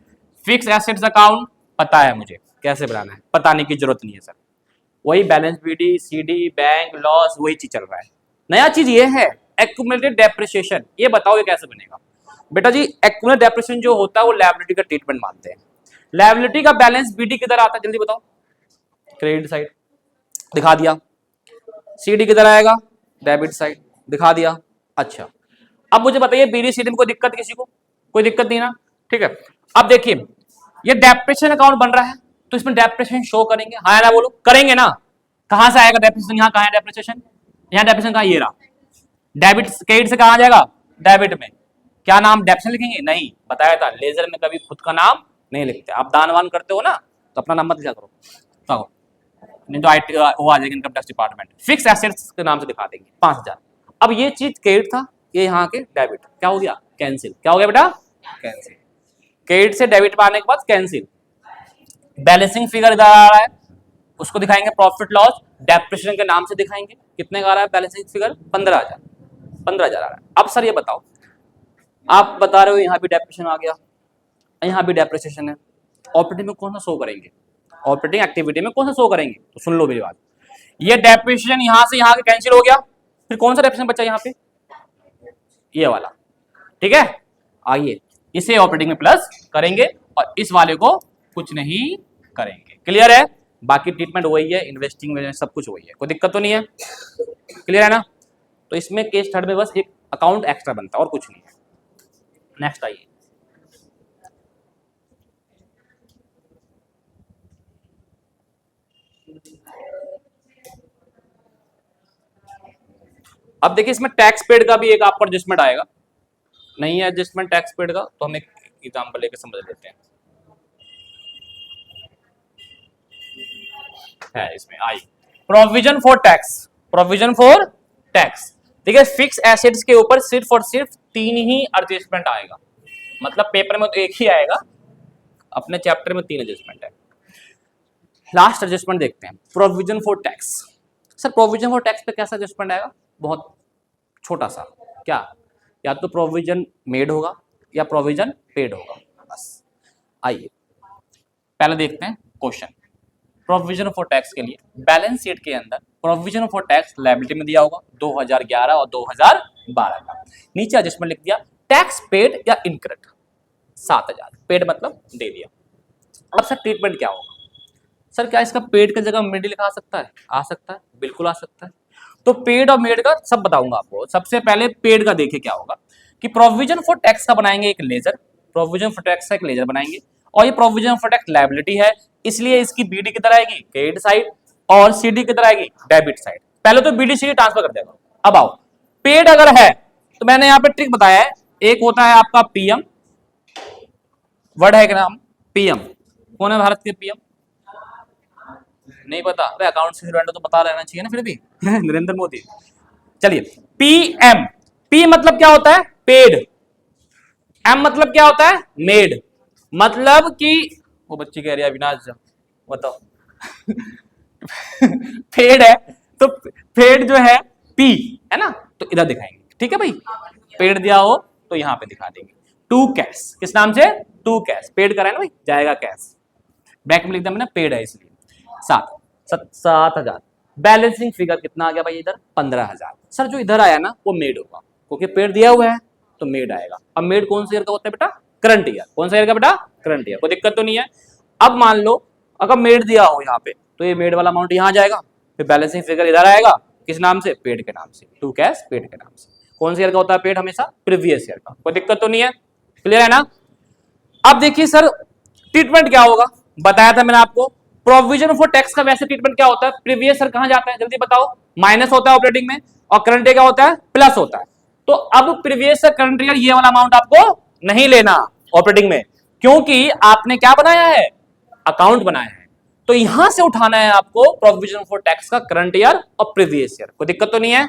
फिक्स एसेट्स अकाउंट पता है मुझे कैसे बनाना है, बताने की जरूरत नहीं है सर, वही balance BD CD bank loss वही चीज चल रहा है। नया चीज ये है एक्यूमुलेटेड डेप्रिसिएशन। ये बताओ ये कैसे बनेगा? बेटा जी एक्यूमुलेटेड डेप्रिसिएशन जो होता है वो लायबिलिटी का ट्रीटमेंट मानते हैं। लायबिलिटी का बैलेंस बीडी किधर आता है जल्दी बताओ? क्रेडिट साइड दिखा दिया। सीडी किधर आएगा? डेबिट साइड दिखा दिया। अच्छा अब मुझे बताइए बीडी सीडी में कोई दिक्कत किसी को? कोई दिक्कत नहीं ना, ठीक है। अब देखिए ये डेप्रिसिएशन अकाउंट बन रहा है तो इसमें डेप्रिसिएशन शो करेंगे, हाँ ना बोलो? करेंगे ना। कहां से आएगा डेप्रिसिएशन? यहाँ कहां है डेप्रिसिएशन? यहाँ डेप्रिसिएशन कहां? ये रहा। डेबिट क्रेडिट से कहां आ जाएगा? डेबिट में। क्या नाम डेप्रिसिएशन लिखेंगे? नहीं, बताया था लेजर में कभी खुद का नाम नहीं लिखते। आप दानवान करते हो ना तो अपना नाम मत लिखा करो, तो नहीं तो IT वो आ जाएगा income tax department. Fix assets के नाम से दिखा देंगे 5000। अब ये चीज क्रेडिट था, ये यहाँ के डेबिट, क्या हो गया? कैंसिल। क्या हो गया बेटा? कैंसिल। क्रेडिट से डेबिट में आने के बाद कैंसिल। बैलेंसिंग फिगर इधर आ रहा है, उसको दिखाएंगे प्रॉफिट लॉस डेप्रिसिएशन के नाम से दिखाएंगे। कितने का आ रहा है बैलेंसिंग फिगर? 15000। 15000 आ रहा है। अब सर ये बताओ, आप बता रहे हो यहाँ भी डेप्रिसिएशन आ गया, यहाँ भी डेप्रिसिएशन है, ऑपरेटिंग में कौन सा शो करेंगे? ऑपरेटिंग एक्टिविटी में कौन सा शो करेंगे? तो सुन लो मेरी बात, ये डेप्रिसिएशन यहाँ से यहाँ के कैंसिल हो गया, फिर कौन सा डेप्रिसिएशन बचा यहाँ पे? ये वाला, ठीक है। आइए इसे ऑपरेटिंग में प्लस करेंगे और इस वाले को कुछ नहीं करेंगे। क्लियर है? बाकी ट्रीटमेंट वही है, इन्वेस्टिंग में सब कुछ वही है, कोई दिक्कत तो नहीं है? क्लियर है ना? तो इसमें केस थर्ड में बस एक अकाउंट एक्स्ट्रा बनता है और कुछ नहीं है। नेक्स्ट आइए। अब देखिए इसमें टैक्स पेड का भी एक आपको एडजस्टमेंट आएगा। नहीं है एडजस्टमेंट टैक्स पेड का तो हम एक एग्जांपल लेके समझ लेते हैं। है इसमें आई provision for tax. Provision for tax देखिए फिक्स एसेट्स के ऊपर सिर्फ और सिर्फ 3 ही एडजस्टमेंट आएगा, मतलब पेपर में तो एक ही आएगा, अपने चैप्टर में 3 एडजस्टमेंट है। लास्ट एडजस्टमेंट देखते हैं, provision for tax. Sir provision for tax पे कैसा एडजस्टमेंट आएगा? बहुत छोटा सा, क्या? या तो प्रोविजन मेड होगा या प्रोविजन पेड होगा, बस। आइए पहले देखते हैं क्वेश्चन। प्रोविजन फॉर टैक्स के लिए बैलेंस शीट के अंदर प्रोविजन फॉर टैक्स लायबिलिटी में दिया होगा 2011 और 2012 का। नीचे एडजस्टमेंट लिख दिया टैक्स पेड या इनकरेक्ट 7000, पेड मतलब दे दिया। अब सर ट्रीटमेंट क्या होगा? सर क्या इसका पेड की जगह मेड लिखा सकता है? आ सकता है, बिल्कुल आ सकता है। तो पेड और मेड का सब बताऊंगा आपको। सबसे पहले पेड का देखिए क्या होगा कि प्रोविजन फॉर टैक्स का बनाएंगे एक लेजर, प्रोविजन फॉर टैक्स का एक लेजर बनाएंगे और ये प्रोविजन फॉर टैक्स लायबिलिटी है, इसलिए इसकी बीडी किधर आएगी? क्रेडिट साइड, और सीडी किधर आएगी? Debit side. पहले तो बीडी सीडी ट्रांसफर कर देगा। अब आओ पेड अगर है तो मैंने यहाँ पे ट्रिक बताया है, एक होता है आपका पीएम, वर्ड है क्या नाम? पीएम। कौन है भारत के पीएम? नहीं पता? अरे अकाउंट से तो पता रहना चाहिए ना फिर भी नरेंद्र मोदी। चलिए पीएम, पी मतलब क्या होता है? पेड। एम मतलब क्या होता है? मेड। मतलब कि वो बच्ची कह रही है अविनाश बताओ पेड है तो पेड जो है पी है ना, तो इधर दिखाएंगे, ठीक है भाई। पेड दिया हो तो यहाँ पे दिखा देंगे। टू कैश, किस नाम से? To cash. पेड करा है ना भाई, जाएगा कैश। बैक में लिख दिया मैंने पेड है इसलिए। 7000। बैलेंसिंग फिगर कितना आ गया भाई इधर? 15000। सर जो इधर आया ना वो मेड होगा, क्योंकि पेड दिया हुआ है तो मेड आएगा। अब मेड कौन से ईयर का होता है बेटा? Current year. कौन सा ईयर का बेटा? Current year. कोई दिक्कत तो नहीं है? अब मान लो अगर मेड दिया हो यहाँ पे तो ये मेड वाला अमाउंट यहाँ जाएगा, फिर बैलेंसिंग फिगर इधर आएगा, किस नाम से? पेड के नाम से। टू कैश पेड के नाम से। कौन से ईयर का होता है पेड? हमेशा प्रीवियस ईयर का। कोई दिक्कत तो नहीं है? क्लियर है ना? अब देखिए सर ट्रीटमेंट क्या होगा, बताया था मैंने आपको। प्रोविजन फॉर टैक्स का वैसे ट्रीटमेंट क्या होता है? प्रीवियस ईयर कहां जाता है जल्दी बताओ? माइनस होता है ऑपरेटिंग में, और करंट ईयर क्या होता है? प्लस होता है। तो अब प्रीवियस ईयर करंट ईयर ये वाला अमाउंट आपको नहीं लेना ऑपरेटिंग में, क्योंकि आपने क्या बनाया है? अकाउंट बनाया है, तो यहां से उठाना है आपको प्रोविजन फॉर टैक्स का करंट ईयर और प्रीवियस ईयर। कोई दिक्कत तो नहीं है?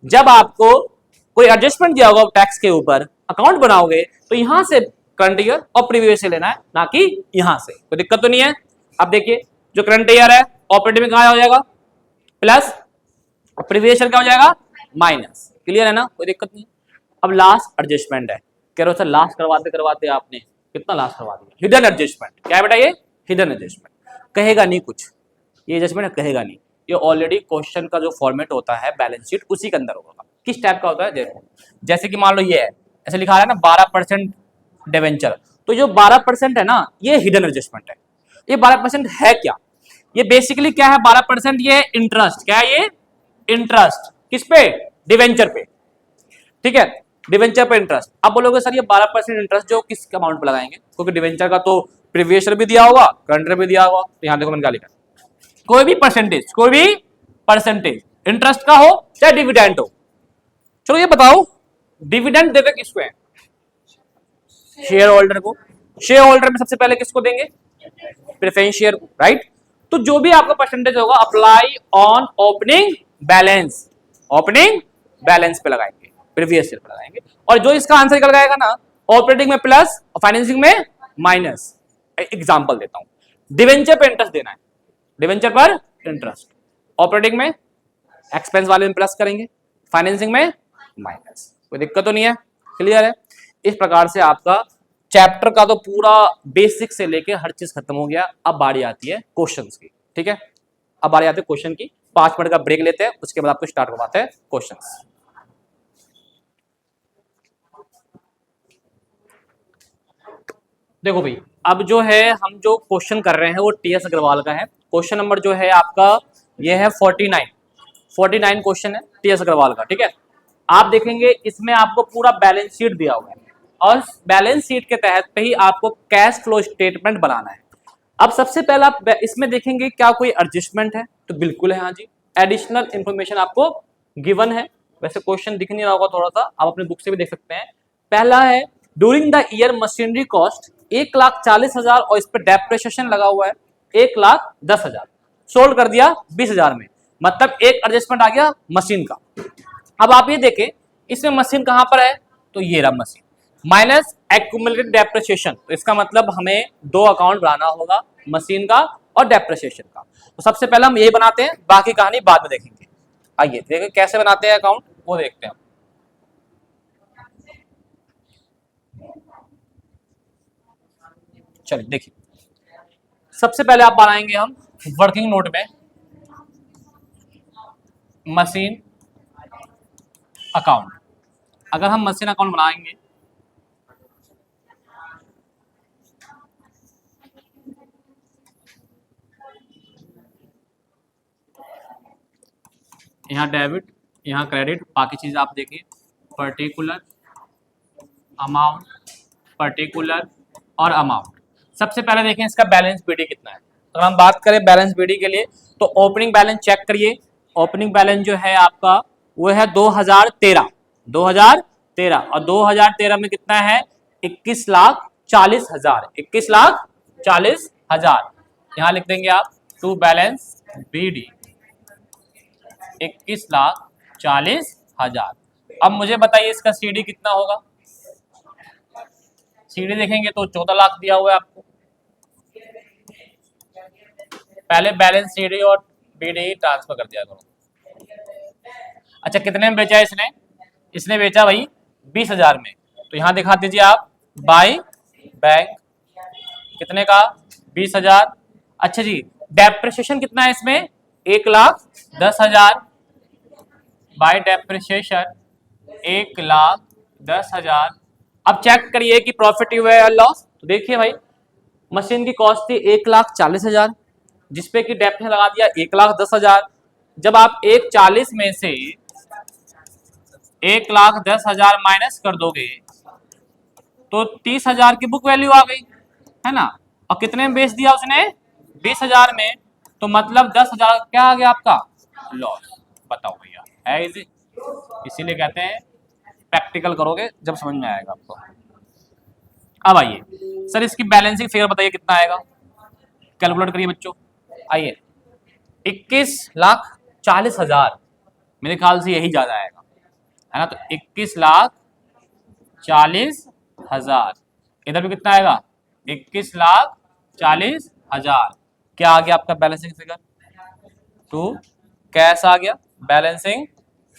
जब आपको कोई एडजस्टमेंट दिया होगा टैक्स के ऊपर, अकाउंट बनाओगे तो यहां से करंट ईयर और प्रीवियस ईयर लेना है, ना कि यहां से। कोई दिक्कत तो नहीं है? अब देखिए, जो करंट ईयर है ऑपरेटिव में कहां हो जाएगा? प्लस, और प्रीवियस ईयर क्या हो जाएगा? माइनस। क्लियर है ना? कोई दिक्कत नहीं। अब लास्ट एडजस्टमेंट है। कह रहे हो सर लास्ट करवाते करवाते आपने कितना लास्ट करवा दिया? Hidden adjustment. क्या है बेटा ये? Hidden adjustment. कहेगा नहीं कुछ, ये एडजस्टमेंट कहेगा नहीं, ये ऑलरेडी क्वेश्चन का जो फॉर्मेट होता है बैलेंस शीट उसी के अंदर होगा। किस टाइप का होता है देखो, जैसे कि मान लो ये है, ऐसे लिखा है ना 12% डिवेंचर, तो जो 12% है ना ये हिडन एडजस्टमेंट है। ये 12% है क्या? ये बेसिकली क्या है? 12% ये इंटरेस्ट। क्या है ये? इंटरेस्ट। किस पे? डिवेंचर पे। ठीक है, डिवेंचर पे इंटरेस्ट। अब बोलोगे सर ये 12% इंटरेस्ट जो किस अमाउंट पे लगाएंगे? क्योंकि डिवेंचर का तो प्रीवियस ईयर भी दिया होगा, करंट ईयर भी दिया होगा। तो यहां देखो मैंने क्या लिखा, कोई भी परसेंटेज इंटरेस्ट का हो चाहे डिविडेंड हो। चलो ये बताओ, डिविडेंड देते किसको है? शेयर होल्डर को। शेयर होल्डर में सबसे पहले किसको देंगे? प्रेफरेंस शेयर को, राइट? तो जो भी आपका परसेंटेज होगा apply on opening balance, opening balance पे लगाएंगे, प्रीवियस ईयर पे लगाएंगे। और जो इसका आंसर निकल जाएगा ना, ऑपरेटिंग में प्लस और फाइनेंसिंग में माइनस। एग्जांपल देता हूं, डिवेंचर पे इंटरेस्ट देना है, डिवेंचर पर इंटरेस्ट, ऑपरेटिंग में एक्सपेंस वाले में प्लस करेंगे, फाइनेंसिंग में माइनस। कोई दिक्कत तो नहीं है? क्लियर है? इस प्रकार से आपका चैप्टर का तो पूरा बेसिक से लेके हर चीज खत्म हो गया। अब बारी आती है क्वेश्चंस की। ठीक है, अब बारी आती है क्वेश्चन की। 5 मिनट का ब्रेक लेते हैं, उसके बाद आपको स्टार्ट करवाते हैं क्वेश्चंस। देखो भाई, अब जो है हम जो क्वेश्चन कर रहे हैं वो टीएस अग्रवाल का है। क्वेश्चन नंबर जो है आपका ये है 49 क्वेश्चन है टीएस अग्रवाल का। ठीक है, आप देखेंगे इसमें आपको पूरा बैलेंस शीट दिया हुआ है और बैलेंस शीट के तहत पे ही आपको कैश फ्लो स्टेटमेंट बनाना है। अब सबसे पहला आप इसमें देखेंगे क्या कोई एडजस्टमेंट है? तो बिल्कुल है, हाँ जी। एडिशनल इंफॉर्मेशन आपको गिवन है। वैसे क्वेश्चन दिख नहीं रहा होगा थोड़ा सा, आप अपने बुक से भी देख सकते हैं। पहला है during the year machinery cost 1,40,000 और इस पर डेप्रिसिएशन लगा हुआ है 1,10,000, सोल्ड कर दिया 20,000 में, मतलब एक एडजस्टमेंट आ गया मशीन का। अब आप ये देखें इसमें मशीन कहां पर है? तो ये रहा मशीन, माइनस एक्यूमुलेटेड डेप्रिसिएशन। तो इसका मतलब हमें दो अकाउंट बनाना होगा, मशीन का और डेप्रिसिएशन का। तो सबसे पहले हम यही बनाते हैं, बाकी कहानी बाद में देखेंगे। आइए देखिए कैसे बनाते हैं अकाउंट, वो देखते हैं। चलिए देखिए, सबसे पहले आप बनाएंगे हम वर्किंग नोट में मशीन अकाउंट। अगर हम मशीन अकाउंट बनाएंगे यहाँ डेबिट, यहाँ क्रेडिट, बाकी चीज आप देखिए, पर्टिकुलर अमाउंट, पर्टिकुलर और अमाउंट। सबसे पहले देखें इसका बैलेंस बीडी कितना है। तो हम बात करें बैलेंस बीडी के लिए तो ओपनिंग बैलेंस चेक करिए। ओपनिंग बैलेंस जो है आपका वो है 2013 और 2013 में कितना है? 21,40,000, 21,40,000। यहां लिख देंगे आप टू बैलेंस बीडी 21,40,000। अब मुझे बताइए इसका सीडी कितना होगा? सीडी देखेंगे तो 14 लाख दिया हुआ है आपको। पहले बैलेंस सीडी और बीडी ट्रांसफर कर दिया करो। अच्छा कितने में बेचा इसने? इसने बेचा भाई 20,000 में। तो यहां दिखा दीजिए आप बाय बैंक, कितने का? 20,000। अच्छा जी, डेप्रिसिएशन कितना है इसमें? 1,10,000 बाय डेप्रिसिएशन 1,10,000। अब चेक करिए कि प्रॉफिट हुआ है या लॉस। तो देखिए भाई मशीन की कॉस्ट थी 1,40,000 जिसपे कि डेप्रिसिएशन लगा दिया 1,10,000। जब आप 1,40 में से 1,10,000 माइनस कर दोगे तो 30,000 की बुक वैल्यू आ गई है ना। और कितने में बेच दिया उसने? 20,000 में। तो मतलब 10,000 क्या आ गया आपका? लॉस। बताओ भैया, है इजी। इसीलिए कहते हैं प्रैक्टिकल करोगे जब समझ में आएगा आपको। अब आइए सर इसकी बैलेंसिंग फिगर बताइए कितना आएगा। कैलकुलेट करिए बच्चों, आइए 21,40,000, मेरे ख्याल से यही ज्यादा आएगा, है ना। तो 21,40,000, इधर भी कितना आएगा 21,40,000। क्या आ गया आपका बैलेंसिंग फिगर, टू कैश आ गया बैलेंसिंग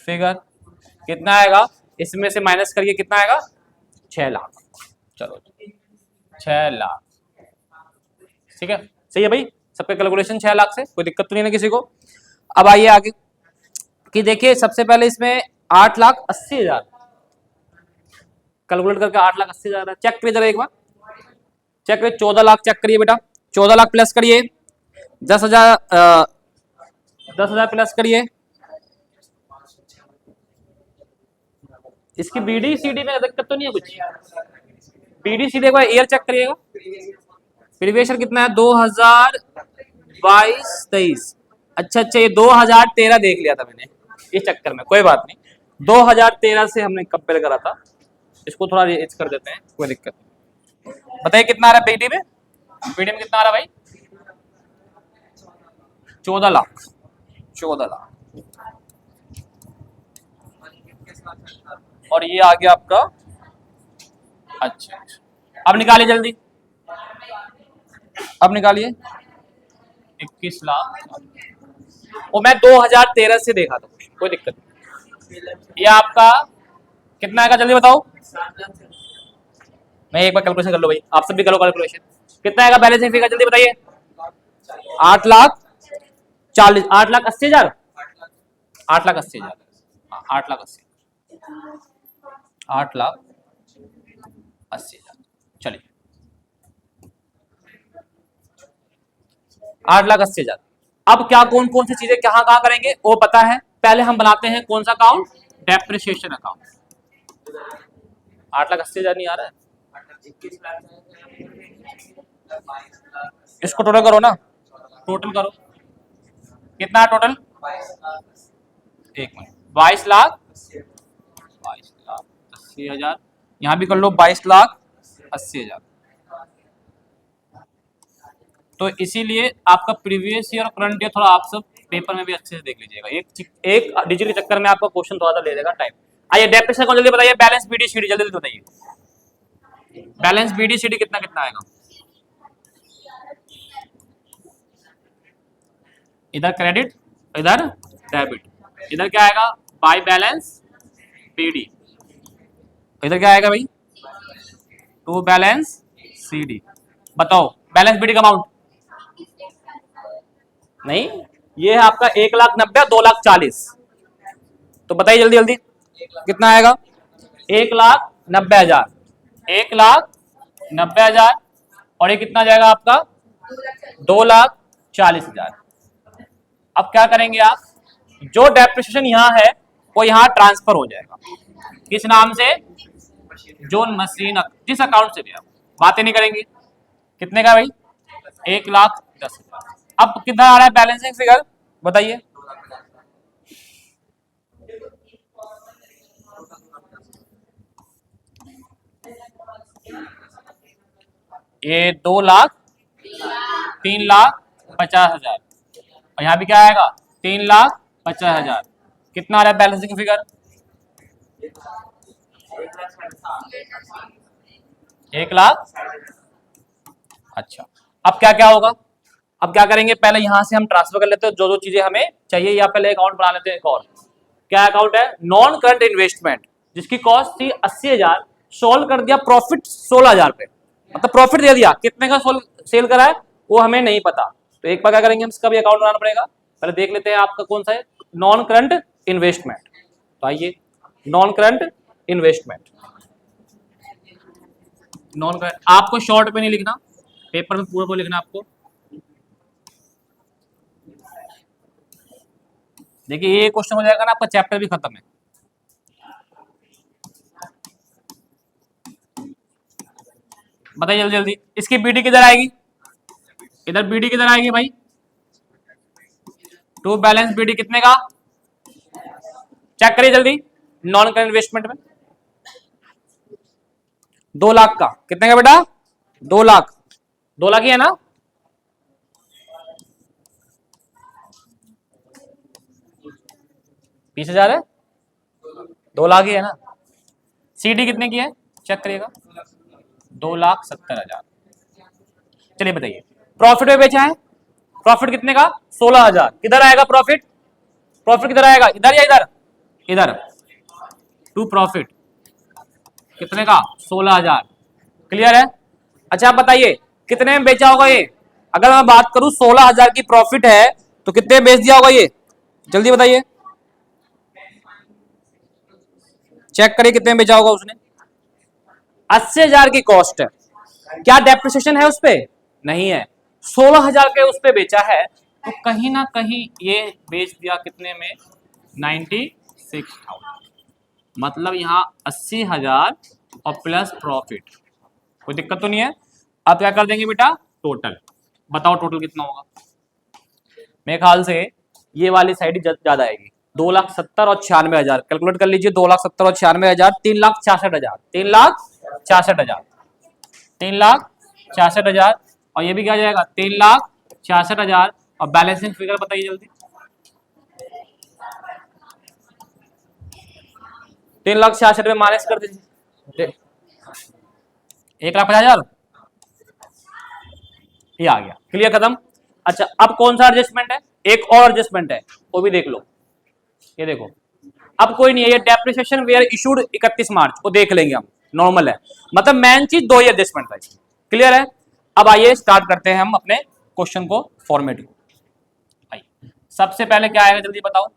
फिगर। कितना आएगा, इसमें से माइनस करिए, कितना आएगा 6 लाख। चलो 6 लाख, ठीक है, सही है भाई, सबका कैलकुलेशन 6 लाख से, कोई दिक्कत तो नहीं है किसी को। अब आइए आगे कि देखिए सबसे पहले इसमें 8,80,000 कैलकुलेट करके 8,80,000 चेक करिए जरा एक बार, चेक करिए 14 लाख चेक करिए बेटा, 14 लाख प्लस करिए 10,000, 10,000 प्लस करिए, इसकी बीडी सीडी में दिक्कत तो नहीं है कुछ, बीडी सीडी को ईयर चेक करिएगा, प्रीवियस ईयर कितना है 2022-23, अच्छा ये 2013 देख लिया था मैंने इस चक्कर में, कोई बात नहीं, 2013 से हमने कंपेयर करा था, इसको थोड़ा रीच कर देते हैं, कोई दिक्कत नहीं। बताइए कितना आ रहा है बीडी में, बीडी में कितना आ रहा है भाई 14 लाख, 14 लाख, और ये आ गया आपका, अच्छा अब निकालिए जल्दी, अब निकालिए 21 लाख, और मैं 2013 से देखा था, कोई दिक्कत नहीं। ये आपका कितना आएगा जल्दी बताओ, मैं एक बार कैलकुलेशन कर लो भाई, आप सब भी करो कैलकुलेशन, कितना आएगा बैलेंसिंग फिगर जल्दी बताइए, 8,40,000, 8,80,000, 8,80,000, 8,80,000, 8,80,000, चलिए 8,80,000। अब क्या कौन कौन सी चीजें कहां कहां करेंगे वो पता है, पहले हम बनाते हैं कौन सा अकाउंट, डेप्रिसिएशन अकाउंट। 8,80,000 नहीं आ रहा है, इसको टोटल करो ना, टोटल करो कितना टोटल, एक मिनट 22,80,000, यहां भी कर लो 22,80,000। तो इसीलिए आपका प्रीवियस ईयर और करंट ईयर थोड़ा आप सब पेपर में भी अच्छे से देख लीजिएगा, एक डिजिट के चक्कर में आपका क्वेश्चन थोड़ा सा ले लेगा टाइम। आइए डेप्रिसिएशन को जल्दी बताइए, बैलेंस बीडी सीडी जल्दी बताइए, बैलेंस बीडी सीडी कितना कितना आएगा, इधर क्रेडिट इधर डेबिट, इधर क्या आएगा बाय बैलेंस बीडी, इधर क्या आएगा भाई टू बैलेंस सीडी। बताओ बैलेंस बीडी का अमाउंट, नहीं ये है आपका 1,90,000, 2,40,000, तो बताइए जल्दी जल्दी कितना आएगा 1,90,000, 1,90,000, और ये कितना जाएगा आपका 2,40,000। अब क्या करेंगे आप, जो डेप्रिसिएशन यहाँ है वो यहाँ ट्रांसफर हो जाएगा, किस नाम से, जोन मशीन, जिस अकाउंट से भी आप बातें नहीं करेंगे, कितने का भाई 1,10,000। अब कितना आ रहा है बैलेंसिंग फिगर बताइए, ये 2,00,000, 3,50,000, और यहाँ भी क्या आएगा 3,50,000, कितना आ रहा है बैलेंसिंग फिगर 1,00,000। अच्छा अब क्या क्या होगा, अब क्या करेंगे, पहले यहां से हम ट्रांसफर कर लेते हैं जो जो चीजें हमें चाहिए, या पहले अकाउंट बना लेते हैं एक और, क्या अकाउंट है नॉन करंट इन्वेस्टमेंट, जिसकी कॉस्ट थी 80,000, सोल्व कर दिया प्रॉफिट 16,000 पे, मतलब प्रॉफिट दे दिया, कितने का सेल करा है वो हमें नहीं पता, तो एक बार क्या करेंगे हम इसका भी अकाउंट बनाना पड़ेगा, पहले देख लेते हैं आपका कौन सा है नॉन करंट इन्वेस्टमेंट। तो आइए non current investment, non current आपको शॉर्ट पे नहीं लिखना, पेपर में पूरा लिखना आपको। देखिए ये क्वेश्चन हो जाएगा ना आपका चैप्टर भी खत्म है। बताइए जल्दी जल्दी, इसकी बीडी किधर आएगी, इधर बीडी किधर आएगी भाई, टू बैलेंस बीडी कितने का, चेक करिए जल्दी, नॉन करंट इन्वेस्टमेंट में 2 लाख का, कितने का बेटा 2 लाख, 2 लाख ही है ना, 20,000 है, 2 लाख ही है ना। CD कितने की है चेक करिएगा, 2,70,000। चलिए बताइए प्रॉफिट में बेचा है, प्रॉफिट कितने का 16,000। किधर आएगा प्रॉफिट, प्रॉफिट किधर आएगा, इधर या इधर, इधर टू प्रॉफिट कितने का 16,000। क्लियर है। अच्छा आप बताइए कितने में बेचा होगा ये, अगर मैं बात करूं 16,000 की प्रॉफिट है तो कितने में बेच दिया होगा ये, जल्दी बताइए, चेक करिए कितने में बेचा होगा उसने। 80,000 की कॉस्ट है, क्या डेप्रिसिएशन है उस पे, नहीं है, 16,000 के उस पे बेचा है, तो कहीं ना कहीं ये बेच दिया कितने में 96,000, मतलब यहाँ 80,000 और प्लस प्रॉफिट, कोई दिक्कत तो नहीं है। अब क्या कर देंगे बेटा टोटल, बताओ टोटल कितना होगा। मेरे ख्याल से ये वाली साइड ज्यादा आएगी, 2,70,000 और 96,000, कैलकुलेट कर लीजिए, 2,70,000 और 96,000, 3,66,000, 3,66,000, 3,66,000, और ये भी क्या जाएगा 3,66,000, और बैलेंसिंग फिगर बताइए जल्दी, 3,66,000 में माइनस कर दीजिए 1,50,000, ये आ गया, क्लियर खत्म। अच्छा अब कौन सा एडजस्टमेंट है, एक और एडजस्टमेंट है वो भी देख लो, ये देखो, अब कोई नहीं है, ये डेप्रिसिएशन वेयर इशूड 31 मार्च को देख लेंगे हम, नॉर्मल है, मतलब मेन चीज 2 ही एडजस्टमेंट है, क्लियर है। अब आइए स्टार्ट करते हैं हम अपने क्वेश्चन को, फॉर्मेट को। आइए सबसे पहले क्या आएगा जल्दी बताओ,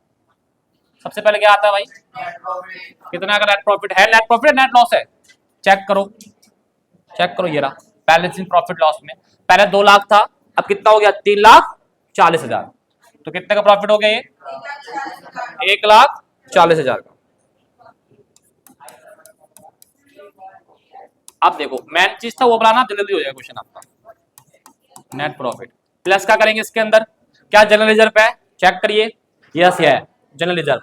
सबसे पहले क्या आता है भाई, कितना का नेट प्रॉफिट है, नेट प्रॉफिट है नेट लॉस है, चेक करो, चेक करो, ये रहा बैलेंसिंग प्रॉफिट लॉस में, पहले 2 लाख था, अब कितना हो गया 3,40,000, तो कितने का प्रॉफिट हो गया ये 1,40,000 का। अब देखो मेन चीज था वो बनाना, जल्दी हो जाएगा क्वेश्चन आपका। नेट प्रॉफिट प्लस क्या करेंगे इसके अंदर, क्या जनरल रिजर्व है, चेक करिए, यस है जनरल रिजर्व,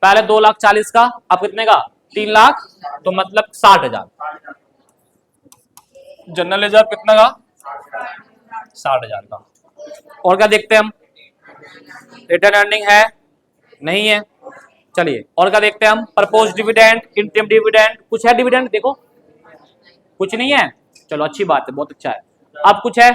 पहले 2,40,000 का, अब कितने का 3 लाख, तो मतलब 60,000, जनरल रिजर्व कितना का 60,000 का। और क्या देखते हैं हम, रिटर्न अर्निंग है नहीं है, चलिए और क्या देखते हैं हम, प्रपोज डिविडेंड, इंटरिम डिविडेंड, कुछ है डिविडेंड, देखो कुछ नहीं है, चलो अच्छी बात है, बहुत अच्छा है। अब कुछ है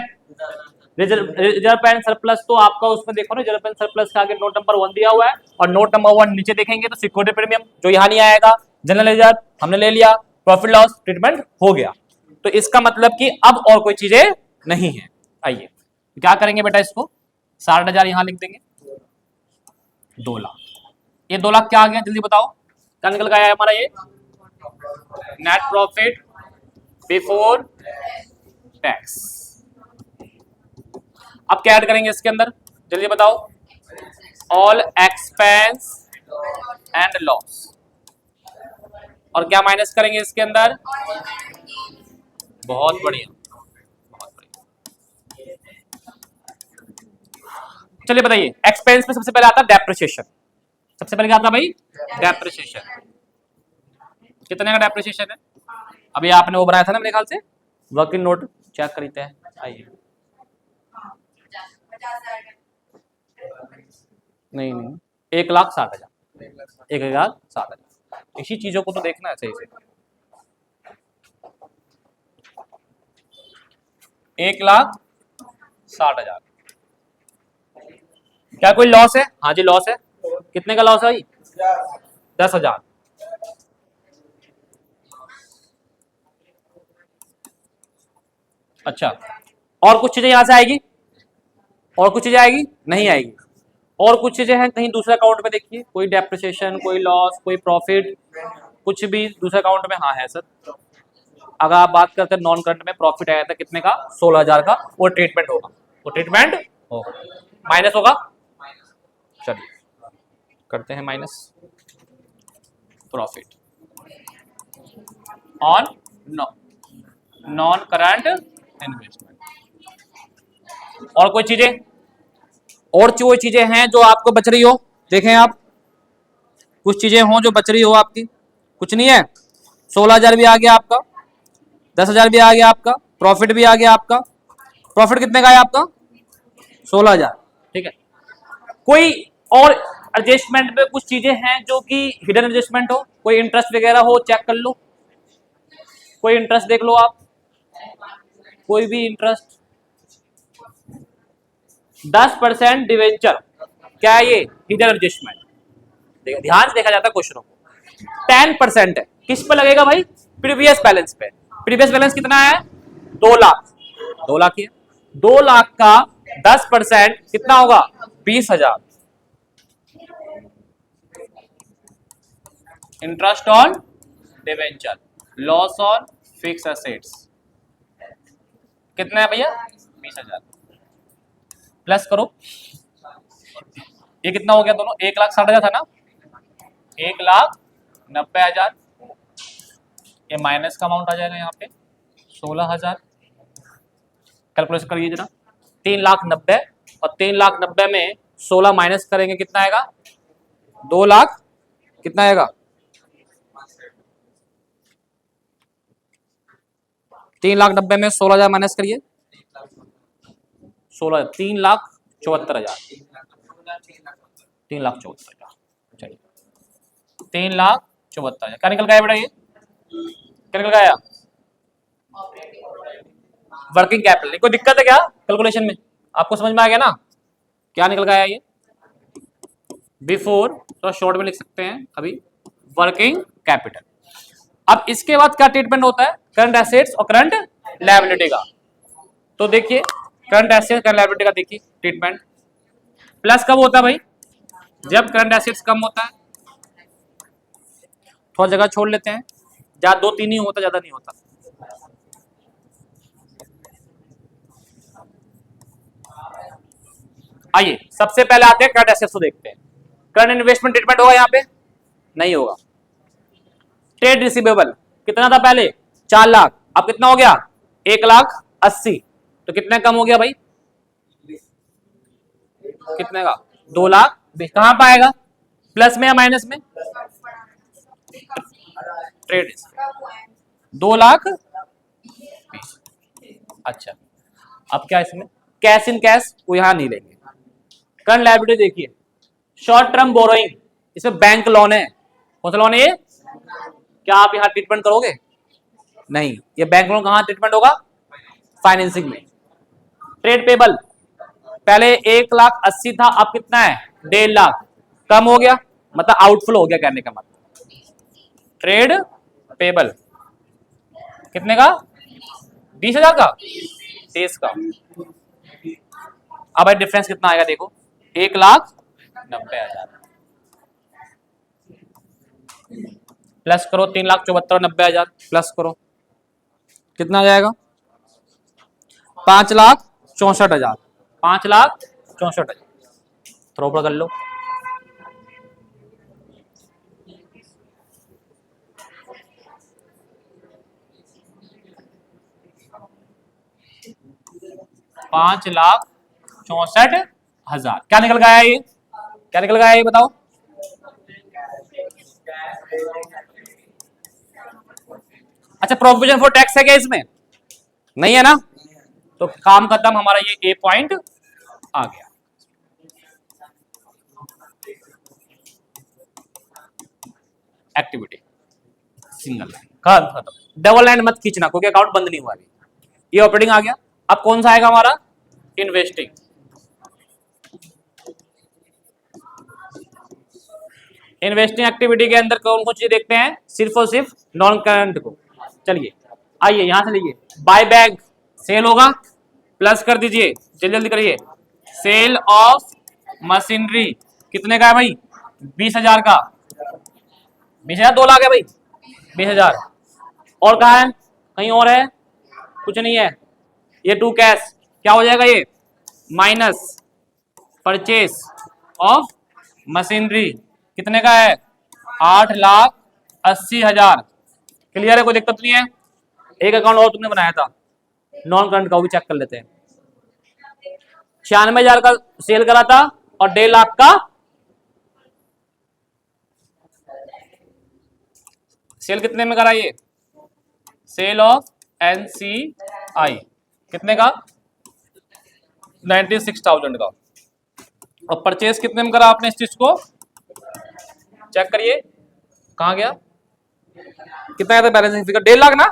रिजर्व एंड सरप्लस, तो आपका उसमें देखो ना रिजर्व एंड सरप्लस के आगे नोट नंबर 1 दिया हुआ है, और नोट नंबर 1 नीचे देखेंगे तो सिक्योरिटी प्रीमियम जो यहाँ नहीं आएगा, जनरल रिजर्व हमने ले लिया, प्रॉफिट लॉस ट्रीटमेंट हो गया, तो इसका मतलब कि अब और कोई चीजें नहीं है। आइए क्या करेंगे बेटा, इसको 60,000 यहां लिख देंगे, 2 लाख, ये 2 लाख क्या आ गया जल्दी बताओ, क्या निकल गया है हमारा ये नेट प्रॉफिट बिफोर टैक्स। अब क्या ऐड करेंगे इसके अंदर जल्दी बताओ, ऑल एक्सपेंस एंड लॉस, और क्या माइनस करेंगे इसके अंदर, बहुत बढ़िया, बहुत बढ़िया। चलिए बताइए एक्सपेंस में सबसे पहले आता है डेप्रिसिएशन, सबसे पहले क्या आता है भाई डेप्रिसिएशन, कितने का डेप्रिसिएशन है, अभी आपने वो बनाया था ना मेरे ख्याल से वर्किंग नोट, चेक करते हैं, आइए नहीं नहीं 1,60,000, 1,60,000, इसी चीजों को तो देखना है सही से, 1,60,000, क्या कोई लॉस है, हाँ जी लॉस है, कितने का लॉस है भाई 10,000, अच्छा और कुछ चीजें यहां से आएगी, और कुछ चीजें आएगी नहीं आएगी, और कुछ चीजें हैं कहीं दूसरे अकाउंट में देखिए, कोई डेप्रिसिएशन, कोई लॉस, कोई प्रॉफिट, कुछ भी दूसरे अकाउंट में, हाँ है सर। अगर आप बात करते हैं नॉन करंट में प्रॉफिट आया था कितने का 16,000 का, वो ट्रीटमेंट होगा, वो ट्रीटमेंट होगा, माइनस होगा, चलिए करते हैं minus profit on non current investment, और कोई चीजें, और कोई चीजें हैं जो आपको बच रही हो, देखें आप कुछ चीजें हों जो बच रही हो आपकी, कुछ नहीं है, 16,000 भी आ गया आपका, 10,000 भी आ गया आपका, प्रॉफिट भी आ गया आपका, प्रॉफिट कितने का है आपका 16,000, ठीक है। कोई और एडजस्टमेंट में कुछ चीजें हैं जो कि हिडन एडजस्टमेंट हो, कोई इंटरेस्ट वगैरह हो, चेक कर लो, कोई इंटरेस्ट देख लो आप, कोई भी इंटरेस्ट। 10% डिवेंचर, क्या है ये? Hidden adjustment. ध्यान से देखा जाता है क्वेश्चनों को। 10% है, किस पे लगेगा भाई? प्रीवियस बैलेंस पे। प्रीवियस बैलेंस कितना है? 2 लाख। 2 लाख ही है। 2 लाख का 10% कितना होगा? 20,000। Interest on debenture, loss on fix assets कितना है भैया? 20,000। प्लस करो, ये कितना हो गया दोनों? 1,60,000 था ना, 1,90,000। ये माइनस का अमाउंट आ जाएगा यहाँ पे 16,000। कैलकुलेशन करिए जरा। 3,90,000 और 3,90,000 में 16 माइनस करेंगे कितना आएगा? 2 लाख। कितना आएगा? 3,90,000 में 16,000 माइनस करिए। 16, 3,74,000। 3,74,000। चलिए 3,74,000 क्या निकल गया बेटा? ये क्या निकल गया? Working capital. कोई दिक्कत है क्या कैलकुलेशन में? आपको समझ में आ गया ना क्या निकल गया ये? बिफोर तो शॉर्ट में लिख सकते हैं अभी, वर्किंग कैपिटल। अब इसके बाद क्या ट्रीटमेंट होता है? करंट एसेट्स और करंट लायबिलिटी का। तो देखिए करंट एसेट्स करंट लायबिलिटी का देखिए ट्रीटमेंट। प्लस कब होता है भाई? जब करंट एसेट्स कम होता है। थोड़ा जगह छोड़ लेते हैं, ज्यादा 2-3 ही होता, ज्यादा नहीं होता। आइए सबसे पहले आते हैं करंट एसेट्स को देखते हैं। करंट इन्वेस्टमेंट ट्रीटमेंट होगा यहाँ पे? नहीं होगा। ट्रेड रिसीवेबल कितना था पहले? 4 लाख, अब कितना हो गया? 1,80,000। तो कितना कम हो गया भाई? कितने का? 2 लाख। कहां पाएगा? प्लस में या माइनस में? ट्रेड 2,20,000। अच्छा अब क्या इसमें? कैश इन कैश वो यहां नहीं लेंगे। करंट लायबिलिटी देखिए, शॉर्ट टर्म बोरोइंग, इसमें बैंक लोन है। कौन सा लोन है ये? क्या आप यहां ट्रीटमेंट करोगे? नहीं, ये बैंक लोन कहां ट्रीटमेंट होगा? फाइनेंसिंग में। ट्रेड पेबल पहले 1,80,000 था, अब कितना है? 1.5 लाख। कम हो गया, मतलब आउटफ्लो हो गया कहने का मतलब। ट्रेड पेबल कितने का? 20,000 का, 23 का। अब डिफरेंस कितना आएगा देखो, 1,90,000 प्लस करो 3,74,90,000 प्लस करो कितना आ जाएगा? 5,64,000। 5,64,000 थोड़ा ऊपर कर लो। $5,64,000 क्या निकल गया ये? क्या निकल गया ये बताओ? अच्छा प्रोविजन फॉर टैक्स है क्या इसमें? नहीं है ना, तो काम खत्म हमारा, ये ए पॉइंट आ गया। एक्टिविटी सिंगल लाइन खत्म, डबल लाइन मत खींचना क्योंकि अकाउंट बंद नहीं हुआ अभी। ये ऑपरेटिंग आ गया। अब कौन सा आएगा हमारा? इन्वेस्टिंग। इन्वेस्टिंग एक्टिविटी के अंदर कौन कौन चीज देखते हैं? सिर्फ और सिर्फ नॉन करंट को। चलिए आइए यहां से लीजिए, बाय बैक सेल होगा, प्लस कर दीजिए, जल्दी जल्दी करिए। सेल ऑफ मशीनरी कितने का है भाई? 20,000 का। 20,000 2 लाख है भाई, 20,000। और कहा है? कहीं और है? कुछ नहीं है। ये टू कैश क्या हो जाएगा? ये माइनस परचेस ऑफ मशीनरी कितने का है? 8,80,000। क्लियर है? कोई दिक्कत नहीं है? एक अकाउंट और तुमने बनाया था नॉन करंट का, वो भी चेक कर लेते हैं। 96,000 का सेल करा था और 1.5 लाख का सेल कितने में करा? ये सेल ऑफ NCI कितने का? 96,000 का। और परचेस कितने में करा आपने इस चीज को? चेक करिए कहाँ गया, कितना आया था बैलेंसिंग फिगर, 1.5 लाख ना,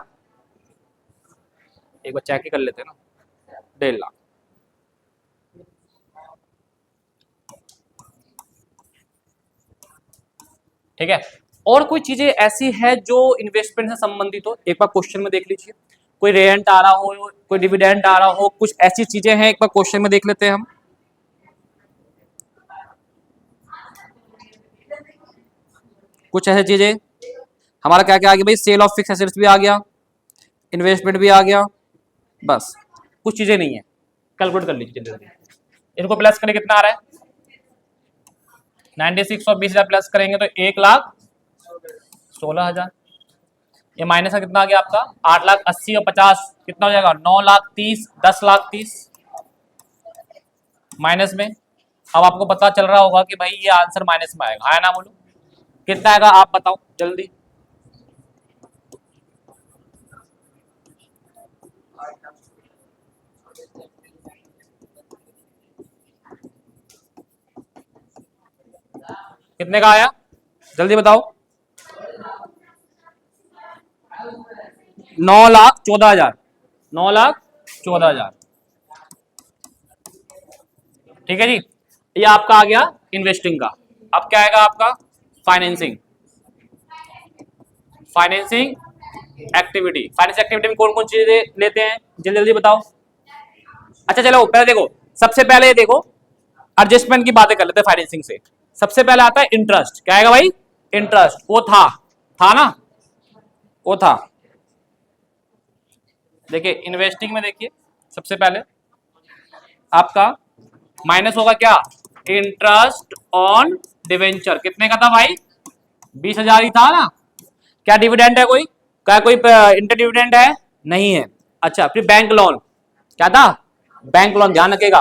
एक बार चेक ही कर लेते हैं ना, 1.5 लाख। ठीक है, और कोई चीजें ऐसी है जो इन्वेस्टमेंट से संबंधित हो, एक बार क्वेश्चन में देख लीजिए, कोई रेंट आ रहा हो, कोई डिविडेंड आ रहा हो, कुछ ऐसी चीजें हैं, एक बार क्वेश्चन में देख लेते हैं हम। कुछ ऐसी चीजें, हमारा क्या क्या आ गया भाई, सेल ऑफ फिक्स एसेट्स भी आ गया, इन्वेस्टमेंट भी आ गया, बस कुछ चीजें नहीं है। कैलकुलेट कर लीजिए जल्दी, इनको प्लस करें कितना आ रहा है, 96 और 20,000 प्लस करेंगे तो 1,16,000। ये माइनस का कितना आ गया आपका, 8,80,000 और 50 कितना हो जाएगा, 9,30,000, 10,30,000 माइनस में। अब आपको पता चल रहा होगा कि भाई ये आंसर माइनस में आएगा, है ना, बोलो कितना आएगा आप बताओ जल्दी। कितने का आया जल्दी बताओ, 9,14,000, 9,14,000। ठीक है जी, ये आपका आ गया इन्वेस्टिंग का। अब क्या आएगा आपका, financing, financing activity. Finance activity में कौन कौन चीजें लेते हैं जल्दी जल्दी बताओ। अच्छा चलो पहले देखो, सबसे पहले ये देखो एडजस्टमेंट की बातें कर लेते हैं फाइनेंसिंग से। सबसे पहले आता है इंटरेस्ट, क्या आएगा भाई, इंटरेस्ट, वो था ना, वो था। देखिए इन्वेस्टिंग में देखिए सबसे पहले आपका माइनस होगा क्या, इंटरेस्ट ऑन डिवेंचर, कितने का था भाई, 20,000 ही था ना। क्या डिविडेंड है कोई, क्या कोई इंटर डिविडेंड है, नहीं है। अच्छा फिर बैंक लोन, क्या था, बैंक लोन, ध्यान रखिएगा,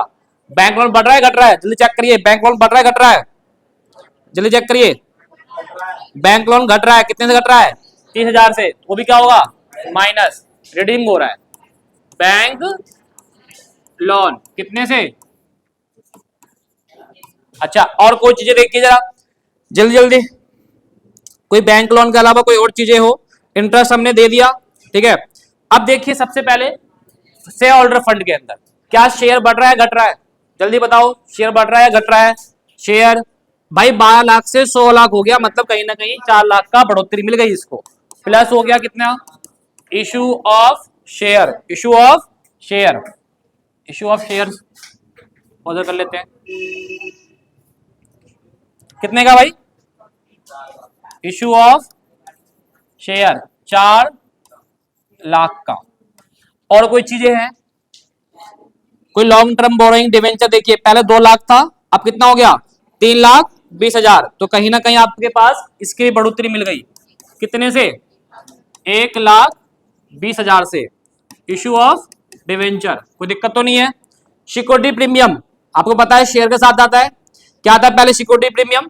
बैंक लोन बढ़ रहा है घट रहा है, जल्दी चेक करिए, बैंक लोन बढ़ रहा है घट रहा है, जल्दी चेक करिए, बैंक लोन घट रहा है, कितने से घट रहा है, 30,000 से, वो भी क्या होगा माइनस, रिडीम हो रहा है। बैंक लोन कितने से, अच्छा और कोई चीजें देखिए जरा जल्दी जल्दी, कोई बैंक लोन के अलावा कोई और चीजें हो, इंटरेस्ट हमने दे दिया, ठीक है। अब देखिए सबसे पहले शेयर होल्डर फंड के अंदर क्या शेयर बढ़ रहा है घट रहा है, जल्दी बताओ, शेयर बढ़ रहा है घट रहा है, शेयर भाई 12 लाख से 100 लाख हो गया, मतलब कहीं ना कहीं 4 लाख का बढ़ोतरी मिल गई इसको, प्लस हो गया कितना, issue of share, issue of share, issue of share order कर लेते हैं, कितने का भाई, इशू ऑफ शेयर 4 लाख का। और कोई चीजें हैं, कोई लॉन्ग टर्म बोरोइंग डिवेंचर, देखिए पहले 2 लाख था, अब कितना हो गया 3,20,000, तो कहीं ना कहीं आपके पास इसकी बढ़ोतरी मिल गई, कितने से, 1,20,000 से, इशू ऑफ डिवेंचर, कोई दिक्कत तो नहीं है। सिक्योरिटी प्रीमियम आपको पता है शेयर के साथ आता है, क्या था पहले सिक्योरिटी प्रीमियम,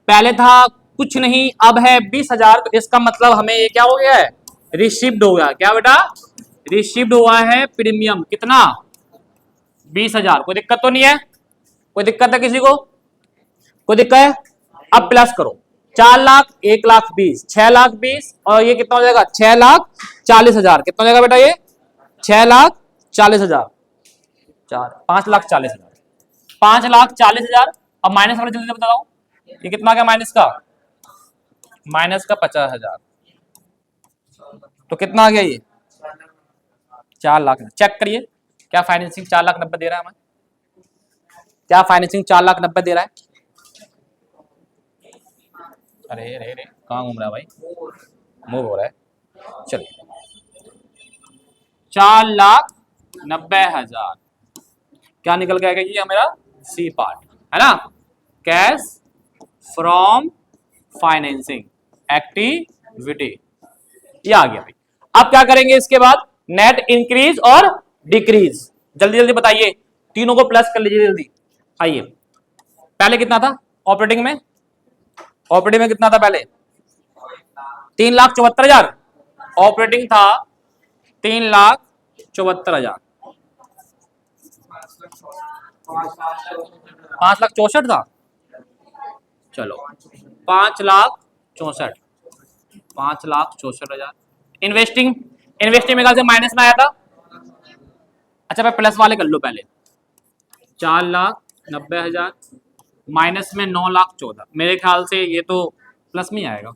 पहले था कुछ नहीं, अब है 20,000, तो इसका मतलब हमें ये क्या हो गया है, रिसीव्ड हो गया, क्या बेटा, रिसीव्ड हुआ है प्रीमियम, कितना 20,000, कोई दिक्कत तो नहीं है, कोई दिक्कत है किसी को, कोई दिक्कत है। अब प्लस करो, 4 लाख, 1,20,000, 6,20,000 और ये कितना हो जाएगा 6,40,000, कितना हो जाएगा बेटा ये 6,40,000, 5,40,000, 5,40,000। अब माइनस वाले जल्दी बताओ, ये कितना क्या माइनस का, माइनस का 50,000, तो कितना आ गया ये 4 लाख। चेक करिए क्या फाइनेंसिंग 4,90,000 दे रहा है हमें, क्या फाइनेंसिंग 4,90,000 दे रहा है, अरे रे रे कहाँ घूम रहा है भाई, मूव हो रहा है, चलिए 4,90,000 क्या निकल के आएगा, ये मेरा सी पार्ट है ना, कैश फ्रॉम फाइनेंसिंग एक्टिविटी, ये आ गया भाई। अब क्या करेंगे इसके बाद, नेट इंक्रीज और डिक्रीज, जल्दी जल्दी बताइए, तीनों को प्लस कर लीजिए जल्दी। आइए पहले कितना था ऑपरेटिंग में, ऑपरेटिंग में कितना था पहले, 3,74,000, ऑपरेटिंग था 3,74,000, 5,64,000 था, चलो 5,64,000, 5,64,000। इन्वेस्टिंग मेरे ख्याल से माइनस में आया था। अच्छा मैं प्लस वाले कर लो पहले, 4,90,000 माइनस में 9,14,000, मेरे ख्याल से ये तो प्लस में ही आएगा।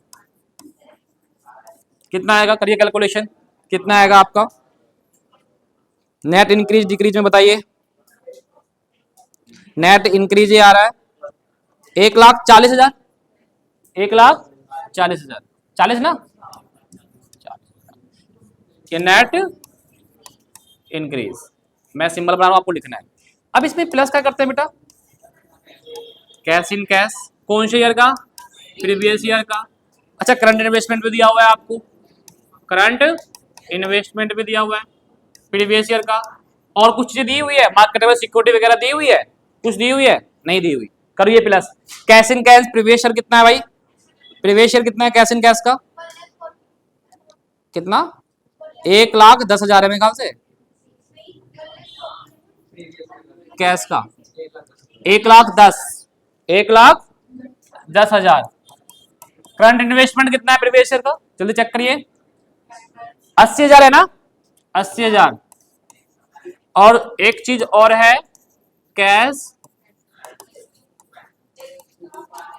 कितना आएगा, करिए कैलकुलेशन, कितना आएगा आपका नेट इंक्रीज डिक्रीज में, बताइए। नेट इंक्रीज ये आ रहा है 1,40,000, 1,40,000, 40 ना, ये नेट इंक्रीज। मैं सिंबल बना रहा हूं, आपको लिखना है। अब इसमें प्लस क्या करते हैं बेटा, कैश इन कैश, कौन से ईयर का, प्रीवियस ईयर का। अच्छा करंट इन्वेस्टमेंट भी दिया हुआ है आपको, करंट इन्वेस्टमेंट भी दिया हुआ है प्रीवियस ईयर का, और कुछ चीजें दी हुई है, मार्केटेबल सिक्योरिटी वगैरह दी हुई है, कुछ दी हुई है, नहीं दी हुई, करिए plus. Cash in cash previous year कितना है भाई, प्रीवियस ईयर कितना है कैश इन कैश का, कितना, 1,10,000 है मेरे ख्याल से कैश का, 1,10,000। करंट इन्वेस्टमेंट कितना है प्रीवियस ईयर का, जल्दी चेक करिए, 80,000 है ना, 80,000। और एक चीज और है, कैश,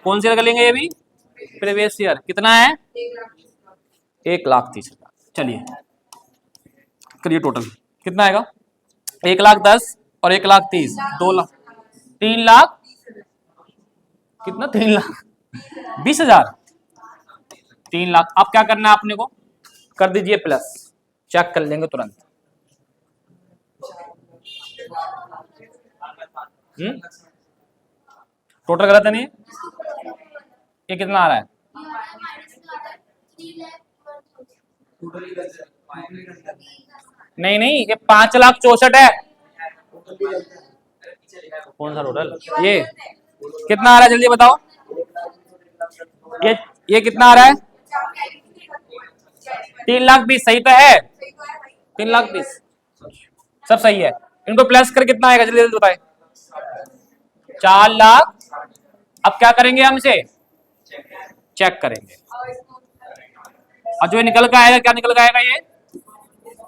कौन सी लगा लेंगे ये भी, प्रीवियस ईयर कितना है, 1,30,000। चलिए करिए टोटल कितना आएगा, 1,10,000 और 1,30,000, 2,00,000, 3,00,000, कितना, 3,20,000, 3,00,000। अब क्या करना है आपने को, कर दीजिए प्लस, चेक कर लेंगे तुरंत। टोटल गलत है नहीं, ये कितना आ रहा है, नहीं ये 5,64,000 है, कौन सा टोटल, ये कितना आ रहा है जल्दी बताओ, ये कितना आ रहा है, 3,20,000, सही तो है, 3,20,000 सब सही है। इनको प्लस कर कितना आएगा जल्दी जल्दी बताए, 4,00,000। अब क्या करेंगे हम इसे, चेक करेंगे, और जो निकल के आएगा, क्या निकल के आएगा, ये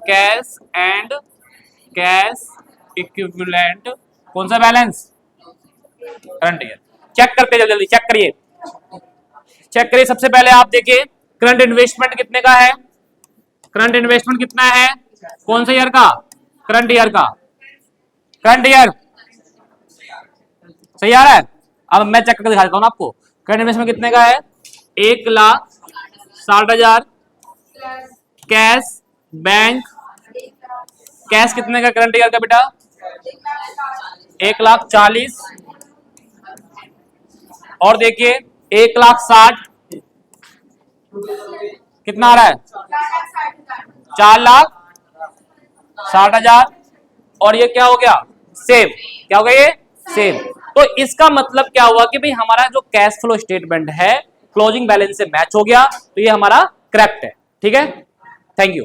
कैश एंड कैश इक्विवेलेंट, कौन सा बैलेंस, करंट ईयर। चेक करते जल्दी जल्दी, चेक करिए, चेक करिए। सबसे पहले आप देखिए करंट इन्वेस्टमेंट कितने का है, करंट इन्वेस्टमेंट कितना है, कौन से ईयर का, करंट ईयर का, करंट ईयर सही आ रहा है। अब मैं चेक करके दिखा देता हूँ आपको, करंट इन्वेस्टमेंट कितने का है, 1,60,000, कैश बैंक, कैश कितने का करंट ईयर का बेटा, 1,40,000, और देखिए 1,60,000 कितना आ रहा है, 4,60,000, और ये क्या हो गया, सेव, क्या हो गया ये, सेव। तो इसका मतलब क्या हुआ कि भाई हमारा जो कैश फ्लो स्टेटमेंट है क्लोजिंग बैलेंस से मैच हो गया, तो ये हमारा करेक्ट है, ठीक है। Thank you.